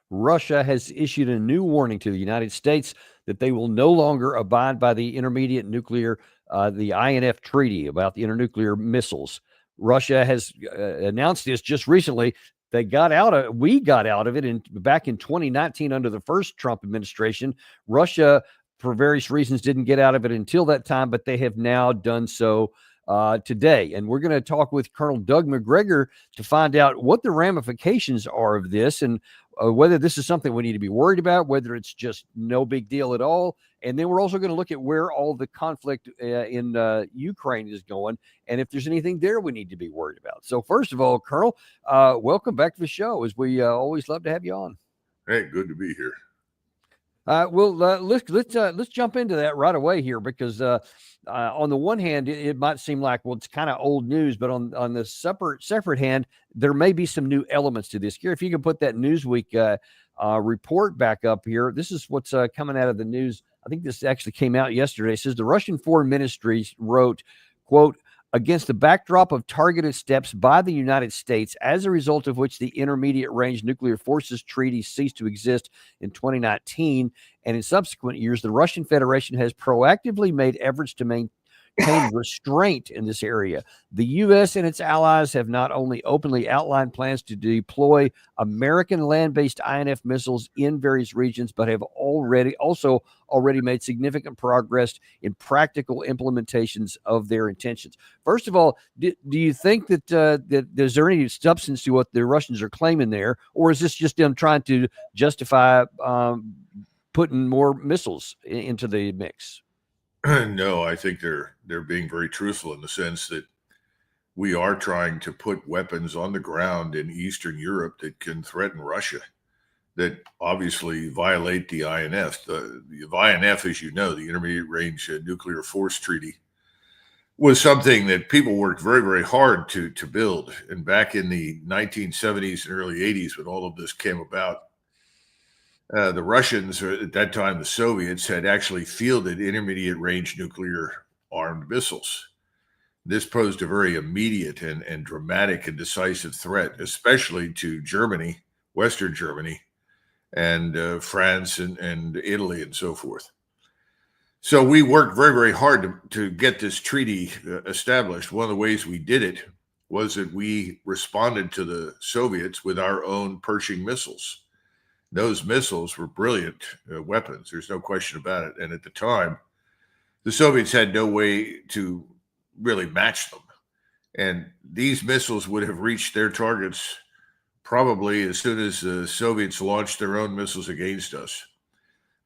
Russia has issued a new warning to the United States that they will no longer abide by the intermediate nuclear, the INF Treaty about the internuclear missiles. Russia has announced this just recently. We got out of it back in 2019 under the first Trump administration. Russia, for various reasons, didn't get out of it until that time, but they have now done so today. And we're going to talk with Colonel Doug Macgregor to find out what the ramifications are of this and whether this is something we need to be worried about, whether it's just no big deal at all. And then we're also going to look at where all the conflict in Ukraine is going and if there's anything there we need to be worried about. So first of all, Colonel, welcome back to the show, as we always love to have you on. Hey, good to be here. Let's jump into that right away here, because on the one hand, it might seem like, well, it's kind of old news, but on the separate hand, there may be some new elements to this. Here, if you can put that Newsweek report back up here, this is what's coming out of the news. I think this actually came out yesterday. It says the Russian Foreign Ministry wrote, quote, against the backdrop of targeted steps by the United States, as a result of which the Intermediate Range Nuclear Forces Treaty ceased to exist in 2019, and in subsequent years, the Russian Federation has proactively made efforts to maintain restraint in this area. The U.S. and its allies have not only openly outlined plans to deploy American land-based INF missiles in various regions, but have already made significant progress in practical implementations of their intentions. First of all, do you think that is there any substance to what the Russians are claiming there, or is this just them trying to justify putting more missiles into the mix? No, I think they're being very truthful in the sense that we are trying to put weapons on the ground in Eastern Europe that can threaten Russia, that obviously violate the INF. The INF, as you know, the Intermediate Range Nuclear Force Treaty, was something that people worked very, very hard to build. And back in the 1970s and early 80s, when all of this came about, the Russians, or at that time the Soviets, had actually fielded intermediate range nuclear armed missiles. This posed a very immediate and dramatic and decisive threat, especially to Germany, Western Germany, and France and Italy and so forth. So we worked very, very hard to get this treaty established. One of the ways we did it was that we responded to the Soviets with our own Pershing missiles. Those missiles were brilliant weapons. There's no question about it. And at the time, the Soviets had no way to really match them. And these missiles would have reached their targets probably as soon as the Soviets launched their own missiles against us.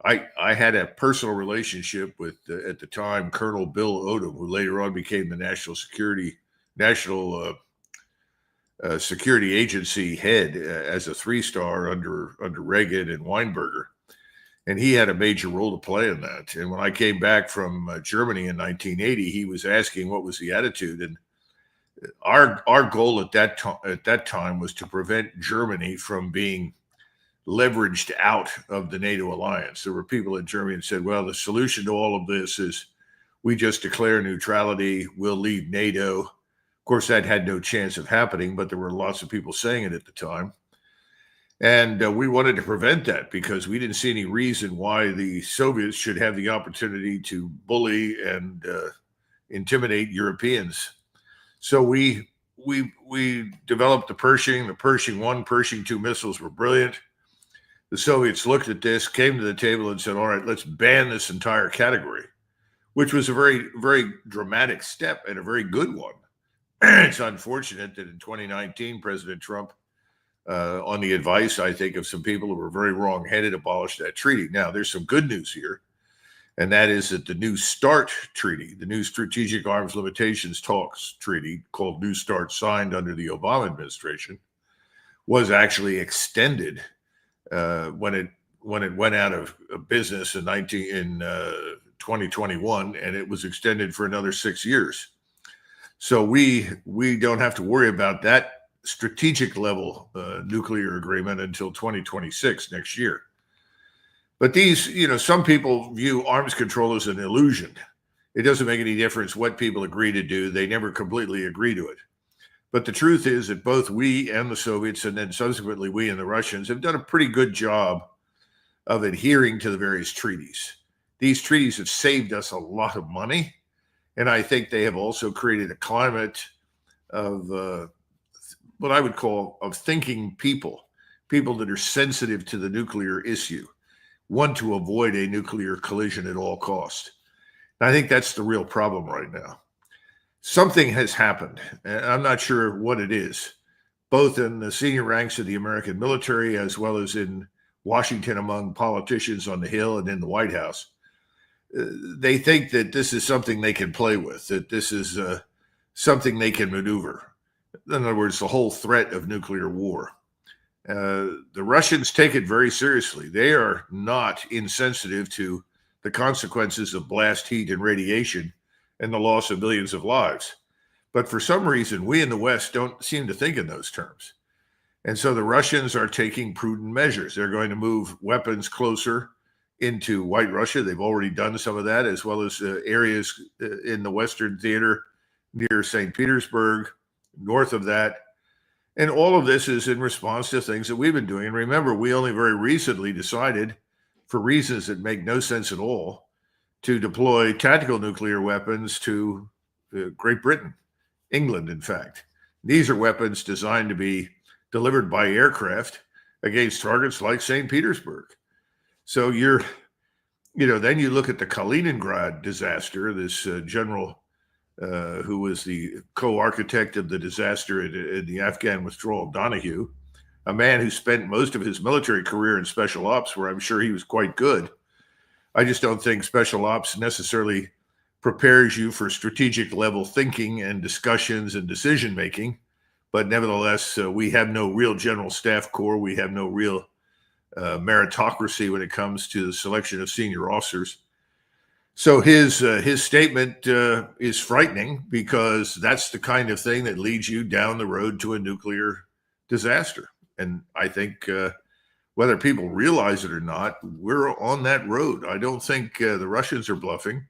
I had a personal relationship with, at the time, Colonel Bill Odom, who later on became the National Security Agency head as a 3-star under Reagan and Weinberger. And he had a major role to play in that. And when I came back from Germany in 1980, he was asking what was the attitude. And our goal at that time was to prevent Germany from being leveraged out of the NATO alliance. There were people in Germany that said, well, the solution to all of this is we just declare neutrality, we'll leave NATO. Of course, that had no chance of happening, but there were lots of people saying it at the time. And we wanted to prevent that because we didn't see any reason why the Soviets should have the opportunity to bully and intimidate Europeans. So we developed the Pershing 1, Pershing 2 missiles were brilliant. The Soviets looked at this, came to the table and said, all right, let's ban this entire category, which was a very, very dramatic step and a very good one. It's unfortunate that in 2019, President Trump, on the advice, I think, of some people who were very wrong-headed, abolished that treaty. Now, there's some good news here, and that is that the New START Treaty, the New Strategic Arms Limitations Talks Treaty, called New START, signed under the Obama administration, was actually extended when it went out of business in 2021, and it was extended for another 6 years. So we don't have to worry about that strategic level nuclear agreement until 2026 next year. But these, some people view arms control as an illusion. It doesn't make any difference what people agree to do. They never completely agree to it. But the truth is that both we and the Soviets, and then subsequently we and the Russians, have done a pretty good job of adhering to the various treaties. These treaties have saved us a lot of money, and I think they have also created a climate of what I would call of thinking people that are sensitive to the nuclear issue, want to avoid a nuclear collision at all costs. And I think that's the real problem right now. Something has happened, and I'm not sure what it is, both in the senior ranks of the American military as well as in Washington among politicians on the Hill and in the White House. They think that this is something they can play with, that this is something they can maneuver. In other words, the whole threat of nuclear war. The Russians take it very seriously. They are not insensitive to the consequences of blast heat and radiation and the loss of millions of lives. But for some reason, we in the West don't seem to think in those terms. And so the Russians are taking prudent measures. They're going to move weapons closer into White Russia. They've already done some of that, as well as areas in the Western theater near St. Petersburg, north of that. And all of this is in response to things that we've been doing. And remember, we only very recently decided, for reasons that make no sense at all, to deploy tactical nuclear weapons to Great Britain, England, in fact. These are weapons designed to be delivered by aircraft against targets like St. Petersburg. So then you look at the Kaliningrad disaster, this general who was the co-architect of the disaster in the Afghan withdrawal, Donahue, a man who spent most of his military career in special ops, where I'm sure he was quite good. I just don't think special ops necessarily prepares you for strategic level thinking and discussions and decision making. But nevertheless, we have no real general staff corps. We have no real meritocracy when it comes to the selection of senior officers. So his statement is frightening, because that's the kind of thing that leads you down the road to a nuclear disaster. And I think whether people realize it or not, we're on that road. I don't think the Russians are bluffing.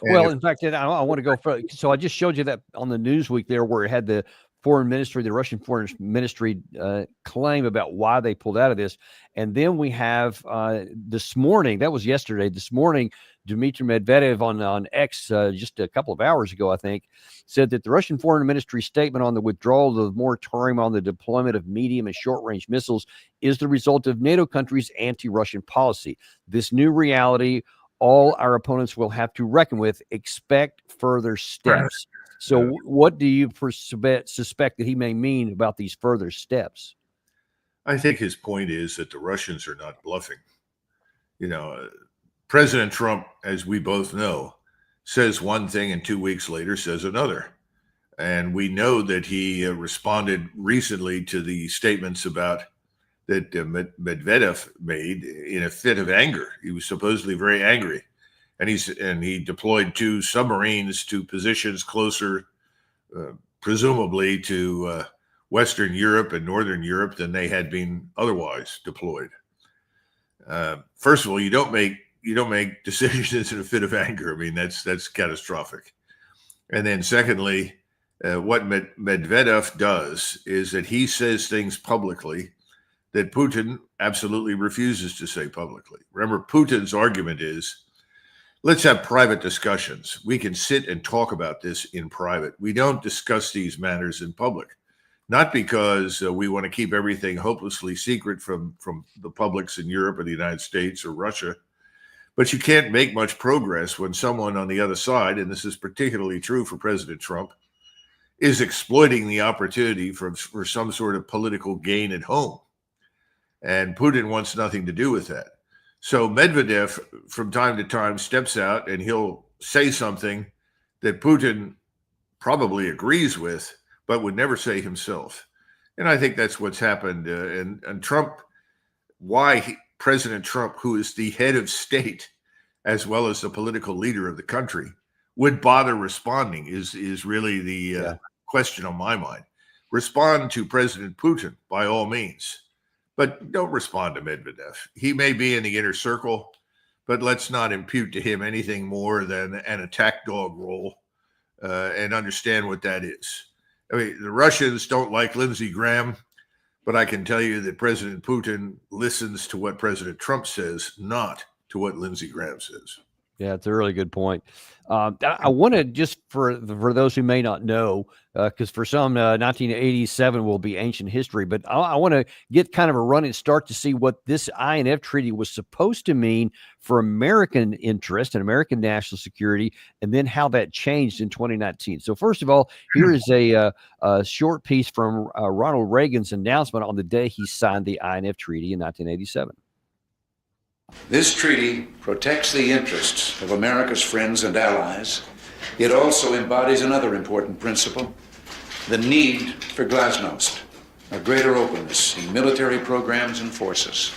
And Well, in fact, I want to go further. So I just showed you that on the Newsweek there, where it had the foreign ministry, the Russian foreign ministry claim about why they pulled out of this. And then we have this morning, that was yesterday, this morning, Dmitry Medvedev on X just a couple of hours ago, I think, said that the Russian foreign ministry statement on the withdrawal of the moratorium on the deployment of medium and short-range missiles is the result of NATO countries' anti-Russian policy. This new reality, all our opponents will have to reckon with. Expect further steps. So what do you suspect that he may mean about these further steps? I think his point is that the Russians are not bluffing. President Trump, as we both know, says one thing and 2 weeks later says another. And we know that he responded recently to the statements about that Medvedev made in a fit of anger. He was supposedly very angry. And he deployed 2 submarines to positions closer, presumably to Western Europe and Northern Europe than they had been otherwise deployed. First of all, you don't make decisions in a fit of anger. I mean, that's catastrophic. And then secondly, what Medvedev does is that he says things publicly that Putin absolutely refuses to say publicly. Remember, Putin's argument is, let's have private discussions. We can sit and talk about this in private. We don't discuss these matters in public, not because we want to keep everything hopelessly secret from the publics in Europe or the United States or Russia, but you can't make much progress when someone on the other side, and this is particularly true for President Trump, is exploiting the opportunity for some sort of political gain at home. And Putin wants nothing to do with that. So Medvedev, from time to time, steps out and he'll say something that Putin probably agrees with, but would never say himself. And I think that's what's happened. And Trump, President Trump, who is the head of state, as well as the political leader of the country, would bother responding is really the question on my mind. Respond to President Putin, by all means. But don't respond to Medvedev. He may be in the inner circle, but let's not impute to him anything more than an attack dog role and understand what that is. I mean, the Russians don't like Lindsey Graham, but I can tell you that President Putin listens to what President Trump says, not to what Lindsey Graham says. Yeah, it's a really good point. I want to just for those who may not know, because for some, 1987 will be ancient history, but I want to get kind of a running start to see what this INF Treaty was supposed to mean for American interest and American national security, and then how that changed in 2019. So first of all, here is a short piece from Ronald Reagan's announcement on the day he signed the INF Treaty in 1987. This treaty protects the interests of America's friends and allies. It also embodies another important principle, the need for glasnost, a greater openness in military programs and forces.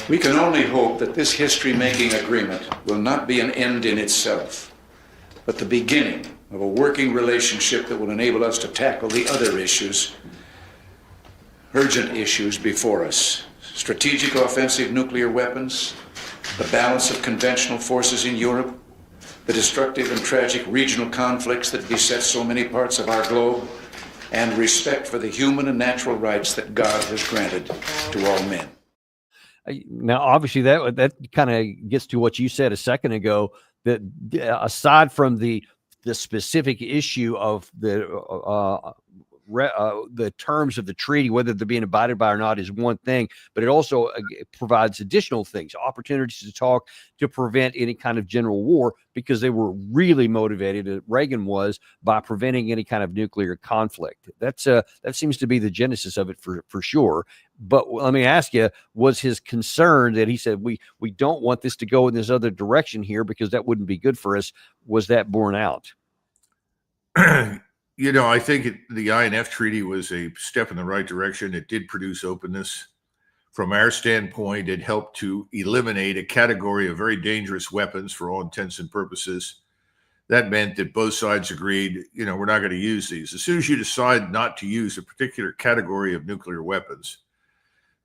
We can only hope that this history-making agreement will not be an end in itself, but the beginning of a working relationship that will enable us to tackle the other issues, urgent issues before us. Strategic offensive nuclear weapons, the balance of conventional forces in Europe, the destructive and tragic regional conflicts that beset so many parts of our globe, and respect for the human and natural rights that God has granted to all men. Now, obviously, that kind of gets to what you said a second ago, that aside from the specific issue of the terms of the treaty, whether they're being abided by or not, is one thing, but it also provides additional things, opportunities to talk to prevent any kind of general war, because they were really motivated, Reagan was, by preventing any kind of nuclear conflict. That seems to be the genesis of it for sure. But let me ask you, was his concern that he said, we don't want this to go in this other direction here because that wouldn't be good for us, was that borne out? You know, I think the INF Treaty was a step in the right direction. It did produce openness. From our standpoint, it helped to eliminate a category of very dangerous weapons for all intents and purposes. That meant that both sides agreed, you know, we're not going to use these. As soon as you decide not to use a particular category of nuclear weapons,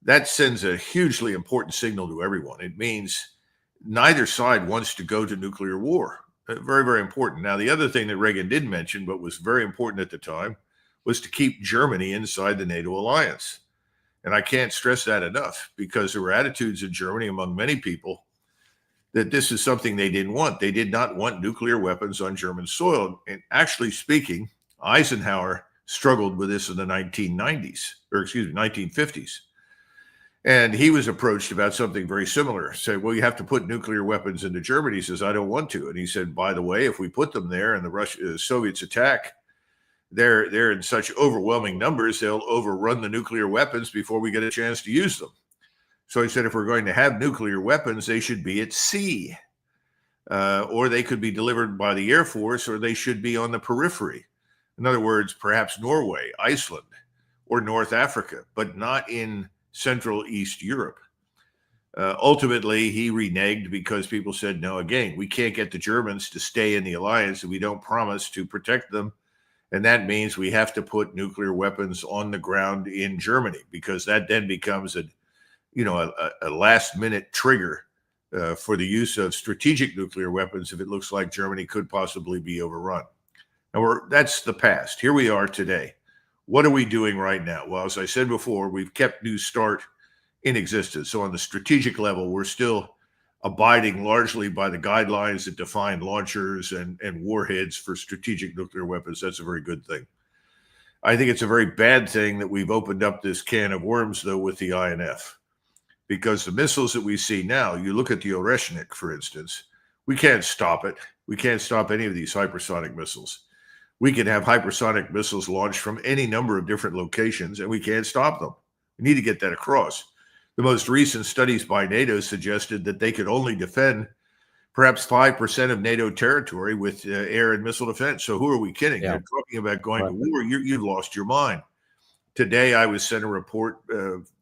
that sends a hugely important signal to everyone. It means neither side wants to go to nuclear war. Very, very important. Now, the other thing that Reagan did mention, but was very important at the time, was to keep Germany inside the NATO alliance. And I can't stress that enough, because there were attitudes in Germany among many people that this is something they didn't want. They did not want nuclear weapons on German soil. And actually speaking, Eisenhower struggled with this in the 1950s. And he was approached about something very similar. Said, well, you have to put nuclear weapons into Germany. He says, I don't want to. And he said, by the way, if we put them there and the Soviets attack, they're in such overwhelming numbers, they'll overrun the nuclear weapons before we get a chance to use them. So he said, if we're going to have nuclear weapons, they should be at sea, or they could be delivered by the Air Force, or they should be on the periphery. In other words, perhaps Norway, Iceland, or North Africa, but not in Central East Europe. Ultimately, he reneged because people said, no, again, we can't get the Germans to stay in the alliance if we don't promise to protect them. And that means we have to put nuclear weapons on the ground in Germany, because that then becomes a last minute trigger for the use of strategic nuclear weapons if it looks like Germany could possibly be overrun. Now, that's the past. Here we are today. What are we doing right now? Well, as I said before, we've kept New START in existence. So on the strategic level, we're still abiding largely by the guidelines that define launchers and warheads for strategic nuclear weapons. That's a very good thing. I think it's a very bad thing that we've opened up this can of worms, though, with the INF, because the missiles that we see now, you look at the Oreshnik, for instance, we can't stop it. We can't stop any of these hypersonic missiles. We can have hypersonic missiles launched from any number of different locations, and we can't stop them. We need to get that across. The most recent studies by NATO suggested that they could only defend perhaps 5% of NATO territory with air and missile defense. So who are we kidding? Yeah. They're talking about going to war. You've lost your mind. Today, I was sent a report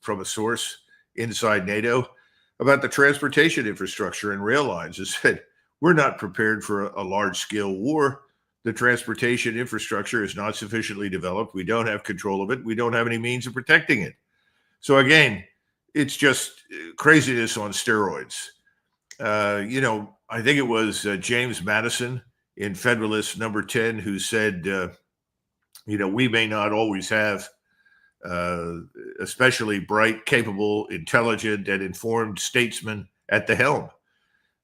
from a source inside NATO about the transportation infrastructure and rail lines. It said, we're not prepared for a large-scale war. The transportation infrastructure is not sufficiently developed. We don't have control of it. We don't have any means of protecting it. So again, it's just craziness on steroids. I think it was James Madison in Federalist number 10 who said We may not always have especially bright, capable, intelligent, and informed statesmen at the helm.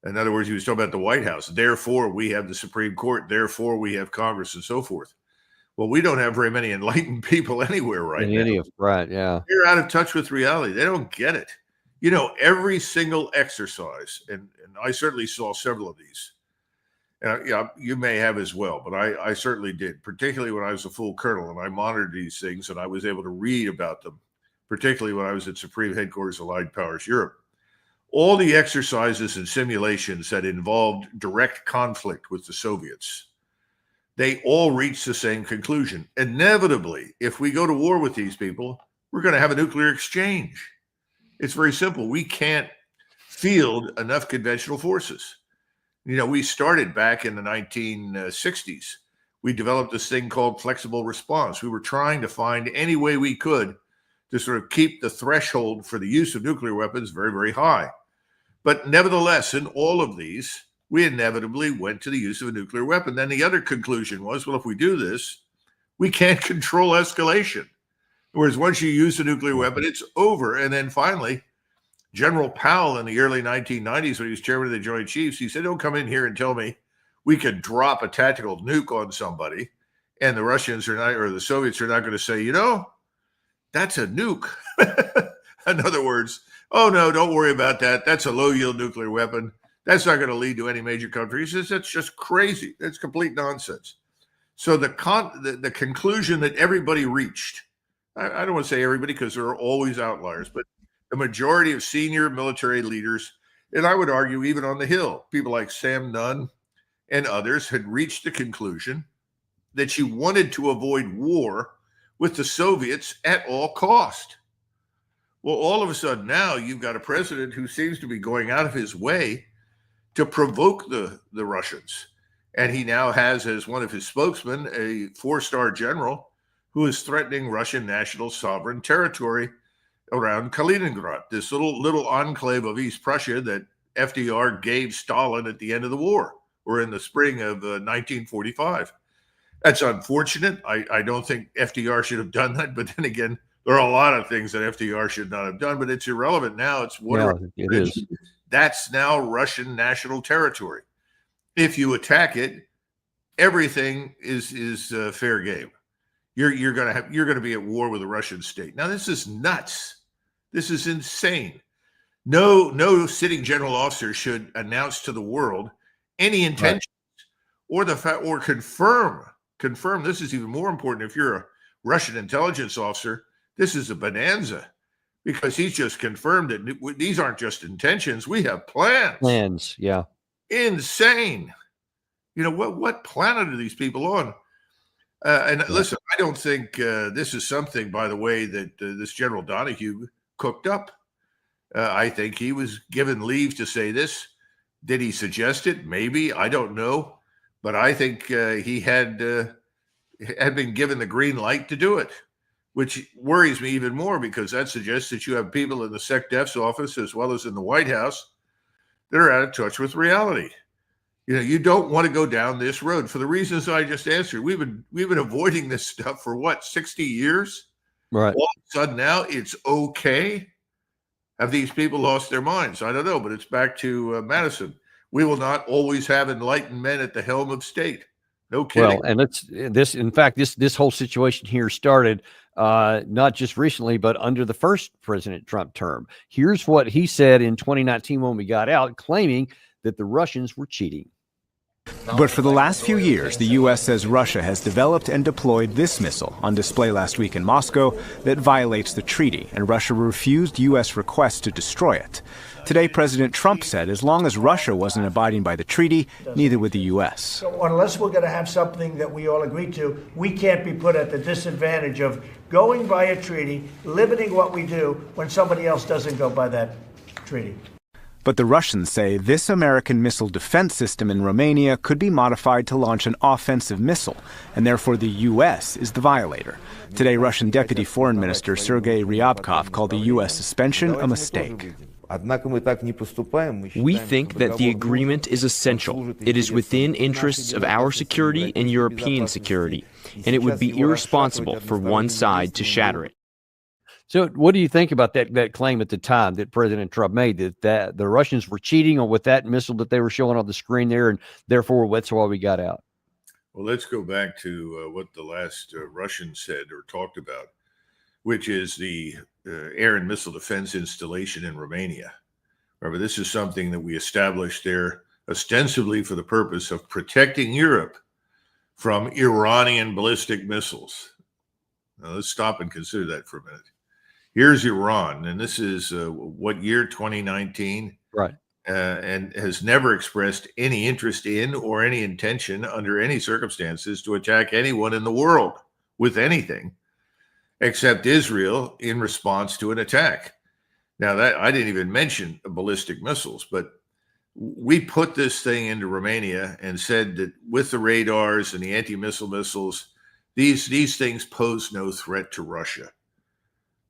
In other words, he was talking about the White House. Therefore, we have the Supreme Court. Therefore, we have Congress and so forth. Well, we don't have very many enlightened people anywhere right now. Right, yeah. They're out of touch with reality. They don't get it. Every single exercise, and I certainly saw several of these. And you may have as well, but I certainly did, particularly when I was a full colonel and I monitored these things and I was able to read about them, particularly when I was at Supreme Headquarters Allied Powers Europe. All the exercises and simulations that involved direct conflict with the Soviets, they all reached the same conclusion. Inevitably, if we go to war with these people, we're going to have a nuclear exchange. It's very simple. We can't field enough conventional forces. We started back in the 1960s. We developed this thing called flexible response. We were trying to find any way we could to sort of keep the threshold for the use of nuclear weapons very, very high. But nevertheless, in all of these, we inevitably went to the use of a nuclear weapon. Then the other conclusion was, well, if we do this, we can't control escalation. Whereas once you use a nuclear weapon, it's over. And then finally, General Powell in the early 1990s, when he was chairman of the Joint Chiefs, he said, don't come in here and tell me we could drop a tactical nuke on somebody and the Russians are not, or the Soviets are not going to say, that's a nuke. In other words, oh, no, don't worry about that. That's a low-yield nuclear weapon. That's not going to lead to any major country. He says that's just crazy. That's complete nonsense. So the conclusion that everybody reached, I don't want to say everybody because there are always outliers, but the majority of senior military leaders, and I would argue even on the Hill, people like Sam Nunn and others had reached the conclusion that you wanted to avoid war with the Soviets at all cost. Well, all of a sudden now you've got a president who seems to be going out of his way to provoke the Russians. And he now has as one of his spokesmen a 4-star general who is threatening Russian national sovereign territory around Kaliningrad, this little enclave of East Prussia that FDR gave Stalin at the end of the war, or in the spring of 1945. That's unfortunate. I don't think FDR should have done that. But then again, there are a lot of things that FDR should not have done, but it's irrelevant now. It's whatever. Yeah, it is. That's now Russian national territory. If you attack it, everything is fair game. You're going to be at war with the Russian state. Now, this is nuts. This is insane. No sitting general officer should announce to the world any intentions or confirm. This is even more important. If you're a Russian intelligence officer, this is a bonanza because he's just confirmed that these aren't just intentions. We have plans. Plans, yeah. Insane. What planet are these people on? Listen, I don't think this is something, by the way, that this General Donahue cooked up. I think he was given leave to say this. Did he suggest it? Maybe. I don't know. But I think he had been given the green light to do it, which worries me even more because that suggests that you have people in the SecDef's office as well as in the White House that are out of touch with reality. You don't want to go down this road for the reasons I just answered. We've been avoiding this stuff for 60 years? Right. All of a sudden now it's okay. Have these people lost their minds? I don't know, but it's back to Madison. We will not always have enlightened men at the helm of state. No kidding. Well, and this whole situation here started not just recently, but under the first President Trump term. Here's what he said in 2019 when we got out, claiming that the Russians were cheating. But for the last few years, the U.S. says Russia has developed and deployed this missile on display last week in Moscow that violates the treaty, and Russia refused U.S. requests to destroy it. Today, President Trump said as long as Russia wasn't abiding by the treaty, neither would the U.S. So unless we're going to have something that we all agree to, we can't be put at the disadvantage of going by a treaty, limiting what we do when somebody else doesn't go by that treaty. But the Russians say this American missile defense system in Romania could be modified to launch an offensive missile, and therefore the U.S. is the violator. Today, Russian Deputy Foreign Minister Sergei Ryabkov called the U.S. suspension a mistake. We think that the agreement is essential. It is within interests of our security and European security, and it would be irresponsible for one side to shatter it. So what do you think about that claim at the time that President Trump made, that the Russians were cheating on with that missile that they were showing on the screen there, and therefore that's why we got out? Well, let's go back to what the last Russian said or talked about, which is the air and missile defense installation in Romania. Remember, this is something that we established there ostensibly for the purpose of protecting Europe from Iranian ballistic missiles. Now, let's stop and consider that for a minute. Here's Iran, and this is what year, 2019? Right. And has never expressed any interest in or any intention under any circumstances to attack anyone in the world with anything except Israel in response to an attack. Now, that I didn't even mention ballistic missiles, but we put this thing into Romania and said that with the radars and the anti-missile missiles, these things pose no threat to Russia.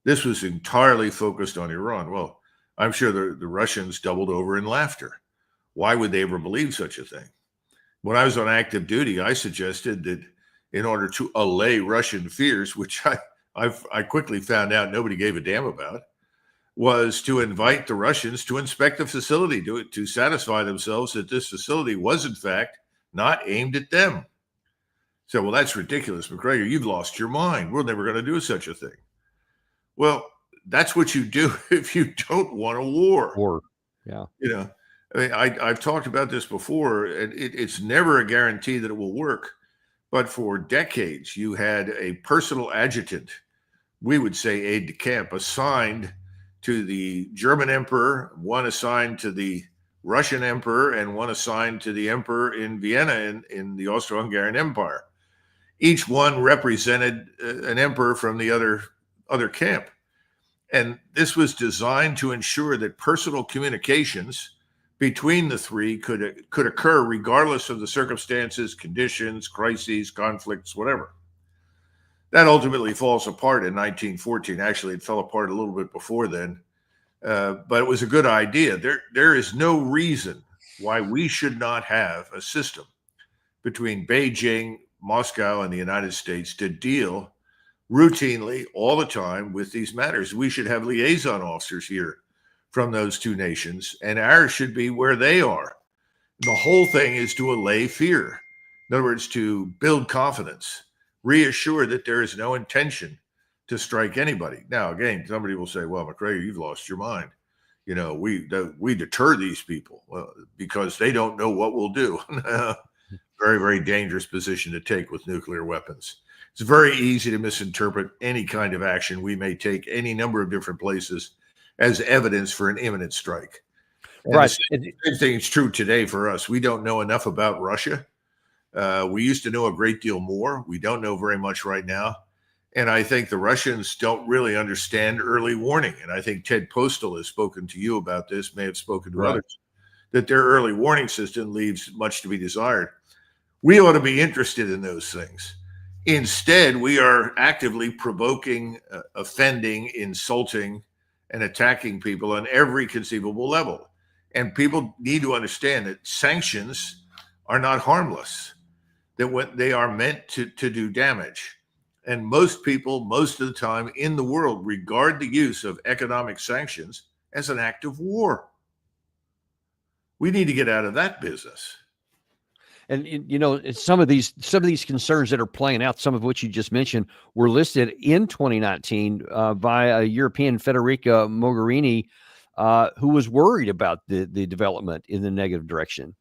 This was entirely focused on Iran. Well, I'm sure the Russians doubled over in laughter. Why would they ever believe such a thing? When I was on active duty, I suggested that in order to allay Russian fears, which I quickly found out nobody gave a damn about, was to invite the Russians to inspect the facility, to satisfy themselves that this facility was, in fact, not aimed at them. So, well, that's ridiculous, Macgregor. You've lost your mind. We're never going to do such a thing. Well, that's what you do if you don't want a war. Yeah. You know, I mean, I've talked about this before, and it's never a guarantee that it will work. But for decades, you had a personal adjutant, we would say aide de camp, assigned to the German emperor, one assigned to the Russian emperor, and one assigned to the emperor in Vienna in the Austro-Hungarian Empire. Each one represented an emperor from the other camp. And this was designed to ensure that personal communications between the three could occur regardless of the circumstances, conditions, crises, conflicts, whatever. That ultimately falls apart in 1914. Actually, it fell apart a little bit before then, but it was a good idea. There is no reason why we should not have a system between Beijing, Moscow, and the United States to deal routinely all the time with these matters. We should have liaison officers here from those two nations, and ours should be where they are. The whole thing is to allay fear. In other words, to build confidence, reassure that there is no intention to strike anybody. Now, again, somebody will say, well, Macgregor, you've lost your mind. You know, we deter these people because they don't know what we'll do. Very, very dangerous position to take with nuclear weapons. It's very easy to misinterpret any kind of action we may take any number of different places as evidence for an imminent strike. And right. The same thing is true today for us. We don't know enough about Russia. We used to know a great deal more. We don't know very much right now. And I think the Russians don't really understand early warning. And I think Ted Postal has spoken to you about this, may have spoken to others, that their early warning system leaves much to be desired. We ought to be interested in those things. Instead, we are actively provoking, offending, insulting, and attacking people on every conceivable level. And people need to understand that sanctions are not harmless, that what they are meant to do damage. And most people, most of the time in the world, regard the use of economic sanctions as an act of war. We need to get out of that business. And you know, some of these concerns that are playing out, some of which you just mentioned, were listed in 2019 by a European Federica Mogherini, who was worried about the development in the negative direction.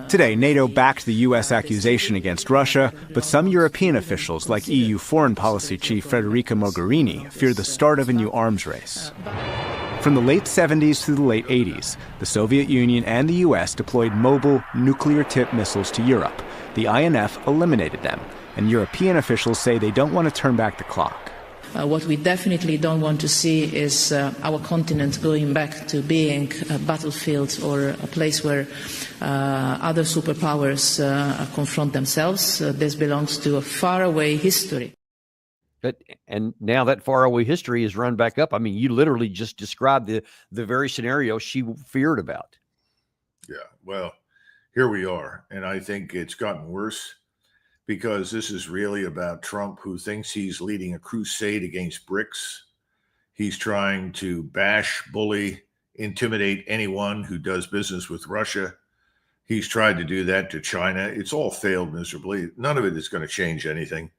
Today, NATO backed the U.S. accusation against Russia, but some European officials, like EU Foreign Policy Chief Federica Mogherini, fear the start of a new arms race. From the late 70s through the late 80s, the Soviet Union and the U.S. deployed mobile, nuclear-tipped missiles to Europe. The INF eliminated them, and European officials say they don't want to turn back the clock. What we definitely don't want to see is our continent going back to being a battlefield or a place where other superpowers confront themselves. This belongs to a faraway history. And now that faraway history is run back up. I mean, you literally just described the very scenario she feared about. Yeah, well, here we are. And I think it's gotten worse because this is really about Trump, who thinks he's leading a crusade against BRICS. He's trying to bash, bully, intimidate anyone who does business with Russia. He's tried to do that to China. It's all failed miserably. None of it is going to change anything.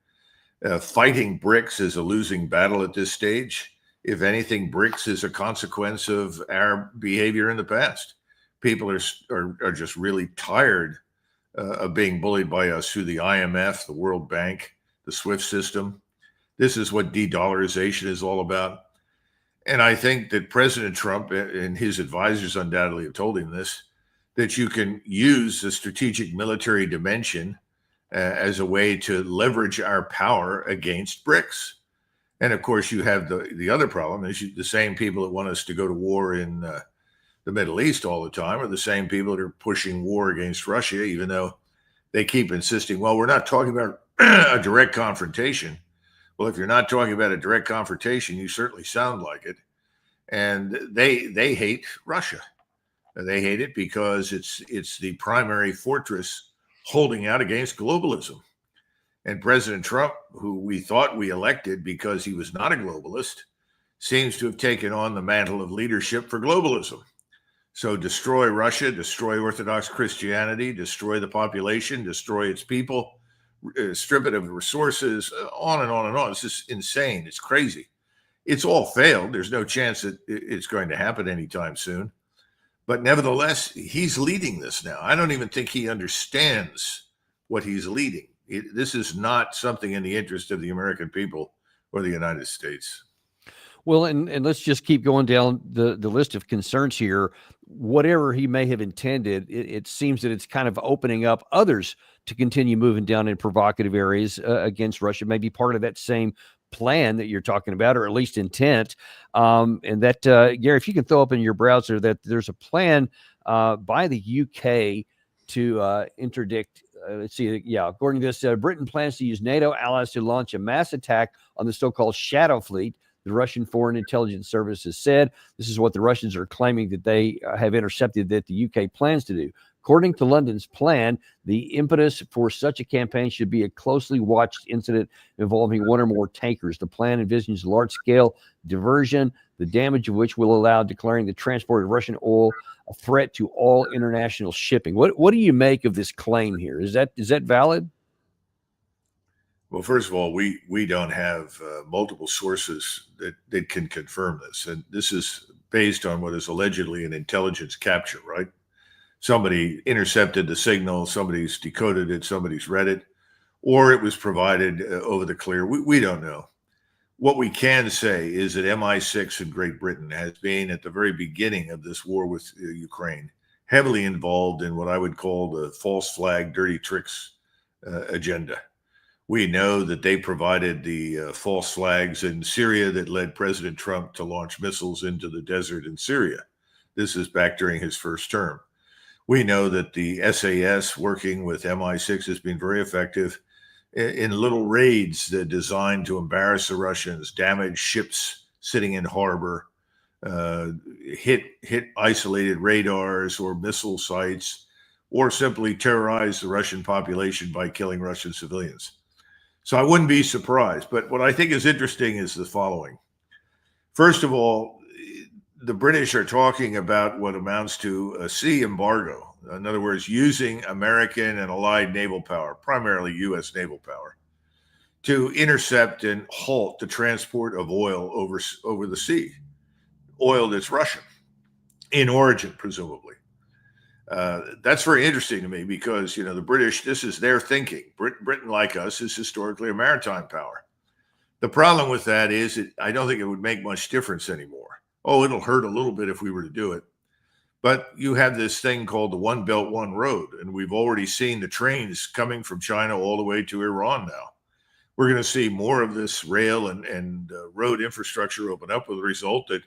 Fighting BRICS is a losing battle at this stage. If anything, BRICS is a consequence of our behavior in the past. People are just really tired of being bullied by us through the IMF, the World Bank, the SWIFT system. This is what de-dollarization is all about. And I think that President Trump and his advisors undoubtedly have told him this, that you can use the strategic military dimension as a way to leverage our power against BRICS. And of course, you have the other problem is the same people that want us to go to war in the Middle East all the time are the same people that are pushing war against Russia, even though they keep insisting, well, we're not talking about a direct confrontation. Well, if you're not talking about a direct confrontation, you certainly sound like it. And they hate Russia. They hate it because it's the primary fortress holding out against globalism. And President Trump, who we thought we elected because he was not a globalist, seems to have taken on the mantle of leadership for globalism. So destroy Russia, destroy Orthodox Christianity, destroy the population, destroy its people, strip it of resources, on and on and on. It's just insane. It's crazy. It's all failed. There's no chance that it's going to happen anytime soon. But nevertheless, he's leading this now. I don't even think he understands what he's leading. This is not something in the interest of the American people or the United States. Well, and let's just keep going down the list of concerns here. Whatever he may have intended, it seems that it's kind of opening up others to continue moving down in provocative areas against Russia, maybe part of that same plan that you're talking about, or at least intent. And that, Gary, if you can throw up in your browser that there's a plan by the UK to interdict, let's see, yeah, according to this, Britain plans to use NATO allies to launch a mass attack on the so-called Shadow Fleet. The Russian Foreign Intelligence Service has said this is what the Russians are claiming that they have intercepted that the UK plans to do. According to London's plan, the impetus for such a campaign should be a closely watched incident involving one or more tankers. The plan envisions large-scale diversion, the damage of which will allow declaring the transport of Russian oil a threat to all international shipping. What do you make of this claim here? Is that valid? Well, first of all, we don't have multiple sources that can confirm this. And this is based on what is allegedly an intelligence capture, right? Somebody intercepted the signal, somebody's decoded it, somebody's read it, or it was provided over the clear. We don't know. What we can say is that MI6 in Great Britain has been, at the very beginning of this war with Ukraine, heavily involved in what I would call the false flag, dirty tricks agenda. We know that they provided the false flags in Syria that led President Trump to launch missiles into the desert in Syria. This is back during his first term. We know that the SAS working with MI6 has been very effective in little raids that are designed to embarrass the Russians, damage ships sitting in harbor, hit isolated radars or missile sites, or simply terrorize the Russian population by killing Russian civilians. So I wouldn't be surprised. But what I think is interesting is the following. First of all, the British are talking about what amounts to a sea embargo. In other words, using American and allied naval power, primarily U.S. naval power, to intercept and halt the transport of oil over the sea, oil that's Russian, in origin, presumably. That's very interesting to me because, the British, this is their thinking. Britain, like us, is historically a maritime power. The problem with that is I don't think it would make much difference anymore. Oh, it'll hurt a little bit if we were to do it. But you have this thing called the One Belt, One Road, and we've already seen the trains coming from China all the way to Iran now. we're going to see more of this rail and road infrastructure open up, with the result that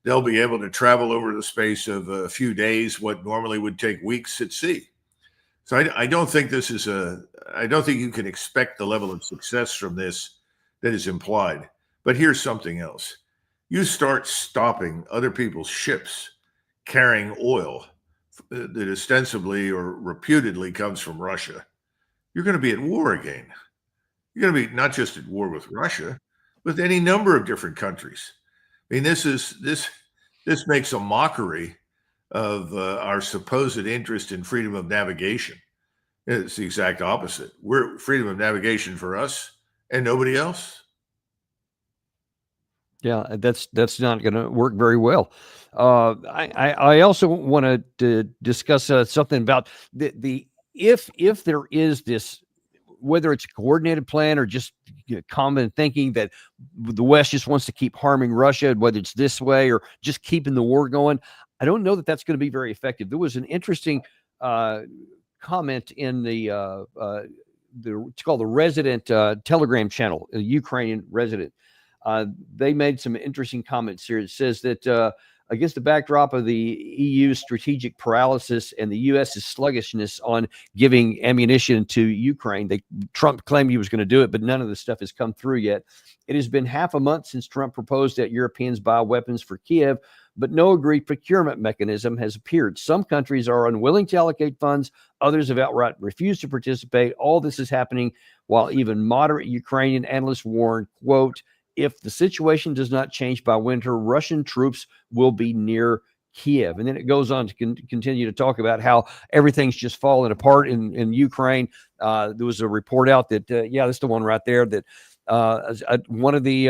they'll be able to travel over the space of a few days what normally would take weeks at sea. So I don't think I don't think you can expect the level of success from this that is implied. But here's something else. You start stopping other people's ships carrying oil that ostensibly or reputedly comes from Russia, you're going to be at war again. You're going to be not just at war with Russia, with any number of different countries. I mean, this makes a mockery of our supposed interest in freedom of navigation. It's the exact opposite. We're freedom of navigation for us and nobody else. Yeah, that's not going to work very well. I also want to discuss something about the if there is this, whether it's a coordinated plan or just common thinking that the West just wants to keep harming Russia, whether it's this way or just keeping the war going. I don't know that that's going to be very effective. There was an interesting comment in it's called the Resident Telegram channel, a Ukrainian resident. They made some interesting comments here. It says that against the backdrop of the EU's strategic paralysis and the U.S.'s sluggishness on giving ammunition to Ukraine, Trump claimed he was going to do it, but none of the stuff has come through yet. It has been half a month since Trump proposed that Europeans buy weapons for Kiev, but no agreed procurement mechanism has appeared. Some countries are unwilling to allocate funds. Others have outright refused to participate. All this is happening while even moderate Ukrainian analysts warn, quote, if the situation does not change by winter, Russian troops will be near Kiev. And then it goes on to continue to talk about how everything's just falling apart in Ukraine. There was a report out that, that's the one right there, that one of the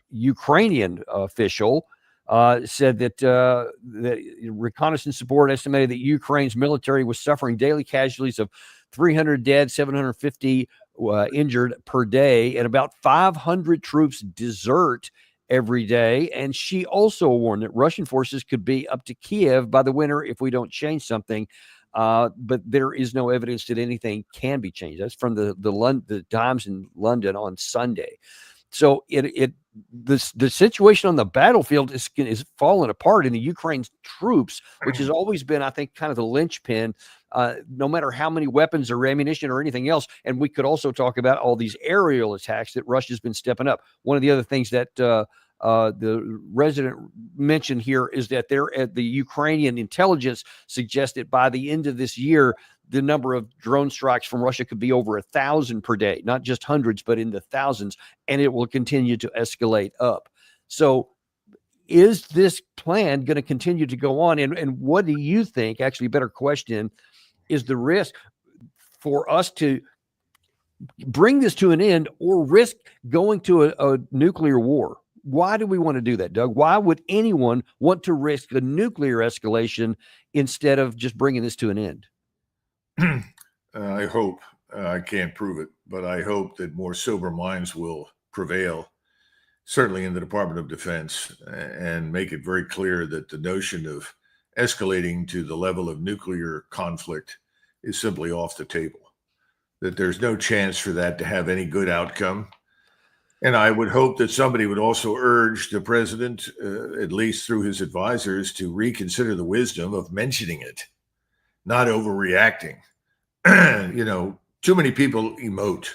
Ukrainian official said that reconnaissance support estimated that Ukraine's military was suffering daily casualties of 300 dead, 750 injured per day, and about 500 troops desert every day. And she also warned that Russian forces could be up to Kiev by the winter if we don't change something. But there is no evidence that anything can be changed. That's from the Times in London on Sunday. So the situation on the battlefield is falling apart, in the Ukraine's troops, which has always been, I think, kind of the linchpin, no matter how many weapons or ammunition or anything else. And we could also talk about all these aerial attacks that Russia's been stepping up. One of the other things that the resident mentioned here is that the Ukrainian intelligence suggests that by the end of this year, the number of drone strikes from Russia could be over 1,000 per day, not just hundreds, but in the thousands, and it will continue to escalate up. So is this plan going to continue to go on? And what do you think, actually, a better question, is the risk for us to bring this to an end or risk going to a nuclear war? Why do we want to do that, Doug? Why would anyone want to risk a nuclear escalation instead of just bringing this to an end? I hope, I can't prove it, but I hope that more sober minds will prevail, certainly in the Department of Defense, and make it very clear that the notion of escalating to the level of nuclear conflict is simply off the table, that there's no chance for that to have any good outcome. And I would hope that somebody would also urge the president, at least through his advisors, to reconsider the wisdom of mentioning it, not overreacting. Too many people emote.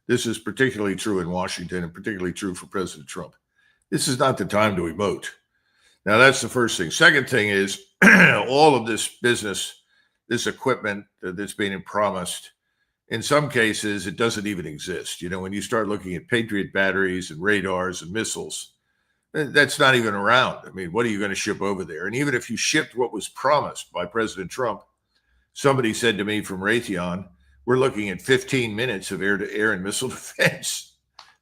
This is particularly true in Washington and particularly true for President Trump. This is not the time to emote. Now, that's the first thing. Second thing is all of this business, this equipment that's being promised, in some cases, it doesn't even exist. When you start looking at Patriot batteries and radars and missiles, that's not even around. I mean, what are you going to ship over there? And even if you shipped what was promised by President Trump, somebody said to me from Raytheon, we're looking at 15 minutes of air-to-air and missile defense.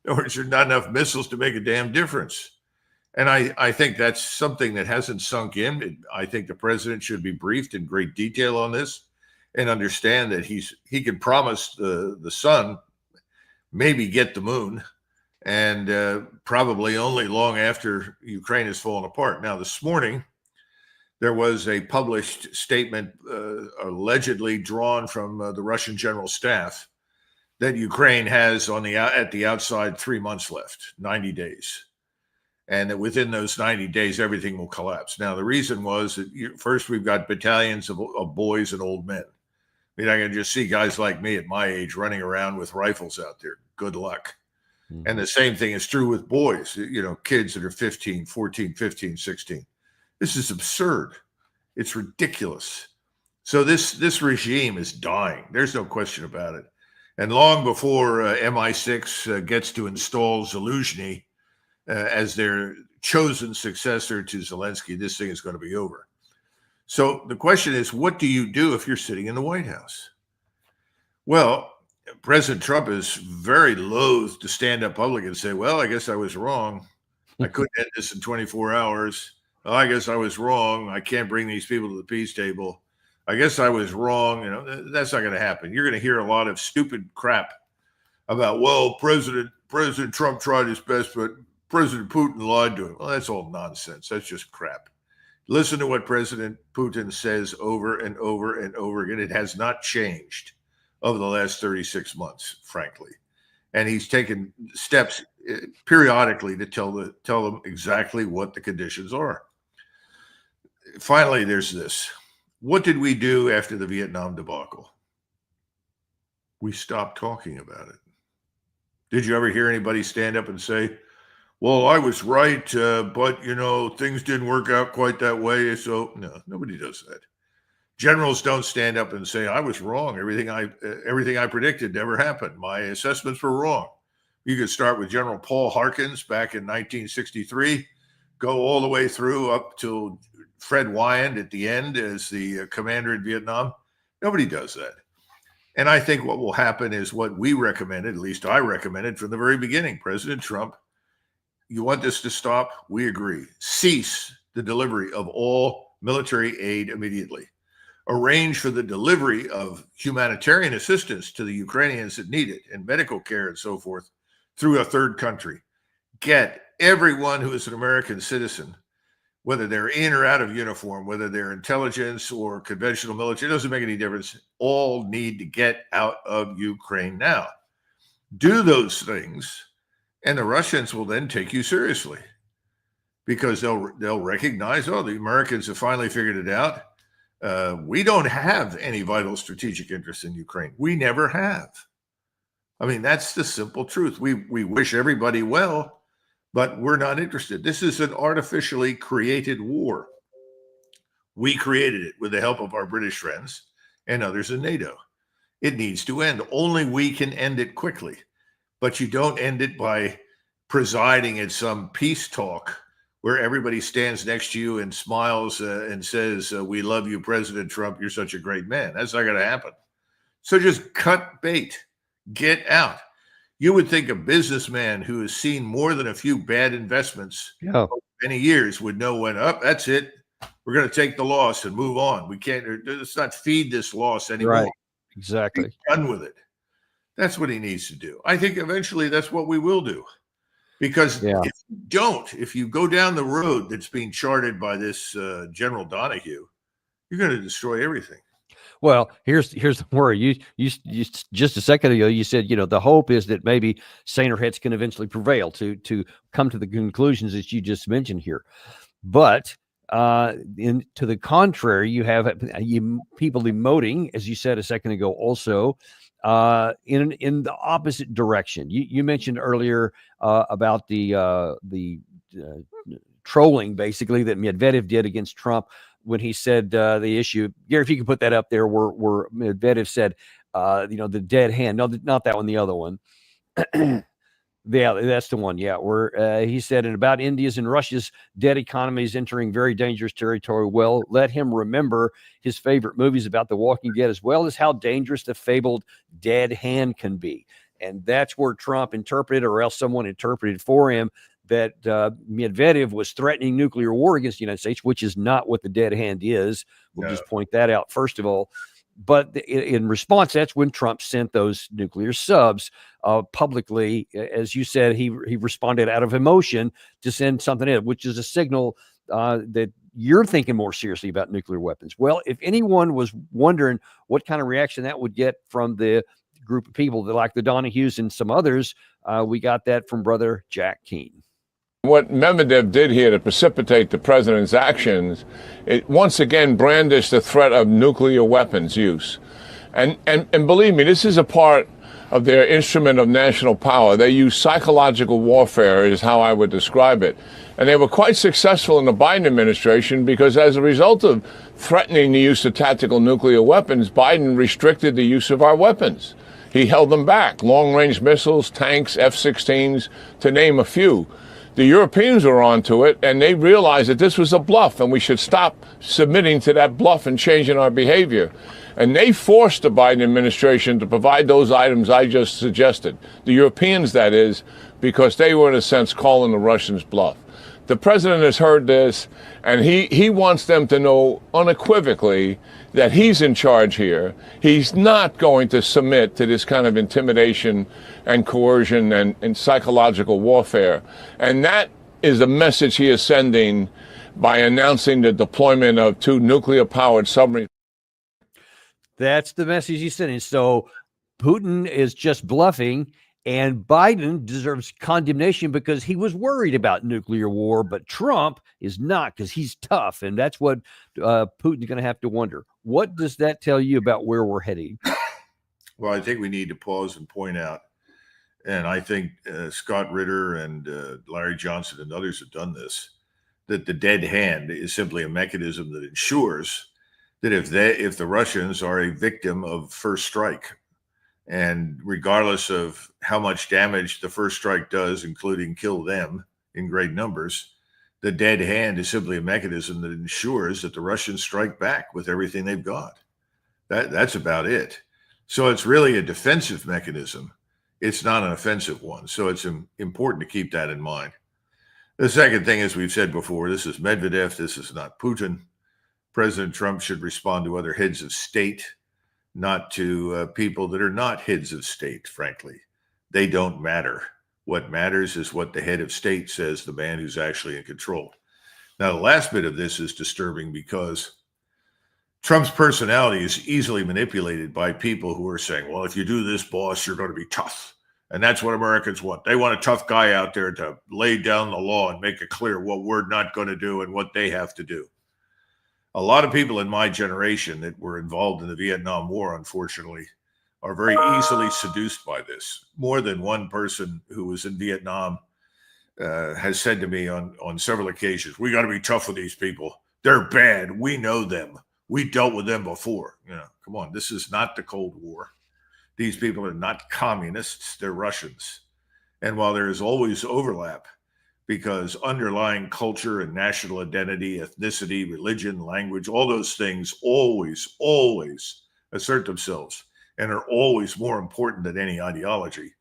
In other words, there's not enough missiles to make a damn difference. And I think that's something that hasn't sunk in. I think the president should be briefed in great detail on this and understand that he can promise the sun, maybe get the moon, and probably only long after Ukraine has fallen apart. Now, this morning, there was a published statement allegedly drawn from the Russian general staff that Ukraine has at the outside 3 months left, 90 days. And that within those 90 days, everything will collapse. Now, the reason was that first we've got battalions of boys and old men. I mean, I can just see guys like me at my age running around with rifles out there. Good luck. Mm-hmm. And the same thing is true with boys, kids that are 15, 14, 15, 16. This is absurd. It's ridiculous. So this regime is dying. There's no question about it. And long before MI6 gets to install Zelensky as their chosen successor to Zelensky, this thing is going to be over. So the question is, what do you do if you're sitting in the White House? Well, President Trump is very loath to stand up publicly and say, well, I guess I was wrong. I couldn't end this in 24 hours. Oh, I guess I was wrong. I can't bring these people to the peace table. I guess I was wrong. That's not going to happen. You're going to hear a lot of stupid crap about, well, President Trump tried his best, but President Putin lied to him. Well, that's all nonsense. That's just crap. Listen to what President Putin says over and over and over again. It has not changed over the last 36 months, frankly. And he's taken steps periodically to tell them exactly what the conditions are. Finally, there's this. What did we do after the Vietnam debacle? We stopped talking about it. Did you ever hear anybody stand up and say, well, I was right, but, things didn't work out quite that way. So, no, nobody does that. Generals don't stand up and say, I was wrong. Everything I predicted never happened. My assessments were wrong. You could start with General Paul Harkins back in 1963, go all the way through up to Fred Wyand at the end as the commander in Vietnam. Nobody does that. And I think what will happen is what we recommended, at least I recommended from the very beginning. President Trump, you want this to stop? We agree. Cease the delivery of all military aid immediately. Arrange for the delivery of humanitarian assistance to the Ukrainians that need it, and medical care and so forth, through a third country. Get everyone who is an American citizen, whether they're in or out of uniform, whether they're intelligence or conventional military, it doesn't make any difference. All need to get out of Ukraine now. Do those things, and the Russians will then take you seriously because they'll recognize, oh, the Americans have finally figured it out. We don't have any vital strategic interest in Ukraine. We never have. I mean, that's the simple truth. We wish everybody well, but we're not interested. This is an artificially created war. We created it with the help of our British friends and others in NATO. It needs to end. Only we can end it quickly. But you don't end it by presiding at some peace talk where everybody stands next to you and smiles and says, we love you, President Trump. You're such a great man. That's not going to happen. So just cut bait. Get out. You would think a businessman who has seen more than a few bad investments over many years would know when up. That's it. We're going to take the loss and move on. We can't. Let's not feed this loss anymore. Right. Exactly. He's done with it. That's what he needs to do. I think eventually that's what we will do, because if you go down the road that's being charted by this General Donahue, you're going to destroy everything. Well, here's the worry. You just a second ago, you said, the hope is that maybe saner heads can eventually prevail to come to the conclusions that you just mentioned here. But to the contrary, you have people emoting, as you said a second ago, also in the opposite direction. You mentioned earlier about the trolling, basically, that Medvedev did against Trump when he said the issue. Gary, if you could put that up there, where Medvedev said, the dead hand. No, not that one. The other one. Yeah, that's the one. Yeah, where he said, and about India's and Russia's dead economies entering very dangerous territory. Well, let him remember his favorite movies about the Walking Dead, as well as how dangerous the fabled dead hand can be. And that's where Trump interpreted, or else someone interpreted for him, that Medvedev was threatening nuclear war against the United States, which is not what the dead hand is. We'll just point that out, first of all. But in response, that's when Trump sent those nuclear subs publicly. As you said, he responded out of emotion to send something in, which is a signal that you're thinking more seriously about nuclear weapons. Well, if anyone was wondering what kind of reaction that would get from the group of people that like the Donahues and some others. We got that from Brother Jack Keane. What Medvedev did here to precipitate the president's actions, it once again brandished the threat of nuclear weapons use. And believe me, this is a part of their instrument of national power. They use psychological warfare is how I would describe it. And they were quite successful in the Biden administration because as a result of threatening the use of tactical nuclear weapons, Biden restricted the use of our weapons. He held them back, long-range missiles, tanks, F-16s, to name a few. The Europeans were onto it, and they realized that this was a bluff, and we should stop submitting to that bluff and changing our behavior. And they forced the Biden administration to provide those items I just suggested. The Europeans, that is, because they were, in a sense, calling the Russians bluff. The president has heard this, and he wants them to know unequivocally that he's in charge here. He's not going to submit to this kind of intimidation and coercion and psychological warfare. And that is the message he is sending by announcing the deployment of 2 nuclear-powered submarines. That's the message he's sending. So Putin is just bluffing, and Biden deserves condemnation because he was worried about nuclear war, but Trump is not because he's tough, and that's what Putin's going to have to wonder. What does that tell you about where we're heading? Well, I think we need to pause and point out, and I think Scott Ritter and Larry Johnson and others have done this, that the dead hand is simply a mechanism that ensures that if the Russians are a victim of first strike, and regardless of how much damage the first strike does, including kill them in great numbers, the dead hand is simply a mechanism that ensures that the Russians strike back with everything they've got. That's about it. So it's really a defensive mechanism. It's not an offensive one. So it's important to keep that in mind. The second thing, as we've said before, this is Medvedev. This is not Putin. President Trump should respond to other heads of state, not to people that are not heads of state, frankly. They don't matter. What matters is what the head of state says, the man who's actually in control. Now, the last bit of this is disturbing because Trump's personality is easily manipulated by people who are saying, well, if you do this, boss, you're going to be tough. And that's what Americans want. They want a tough guy out there to lay down the law and make it clear what we're not going to do and what they have to do. A lot of people in my generation that were involved in the Vietnam War, unfortunately, are very easily seduced by this. More than one person who was in Vietnam has said to me on several occasions, we got to be tough with these people. They're bad. We know them. We dealt with them before. Come on, this is not the Cold War. These people are not communists. They're Russians. And while there is always overlap, because underlying culture and national identity, ethnicity, religion, language, all those things always assert themselves and are always more important than any ideology.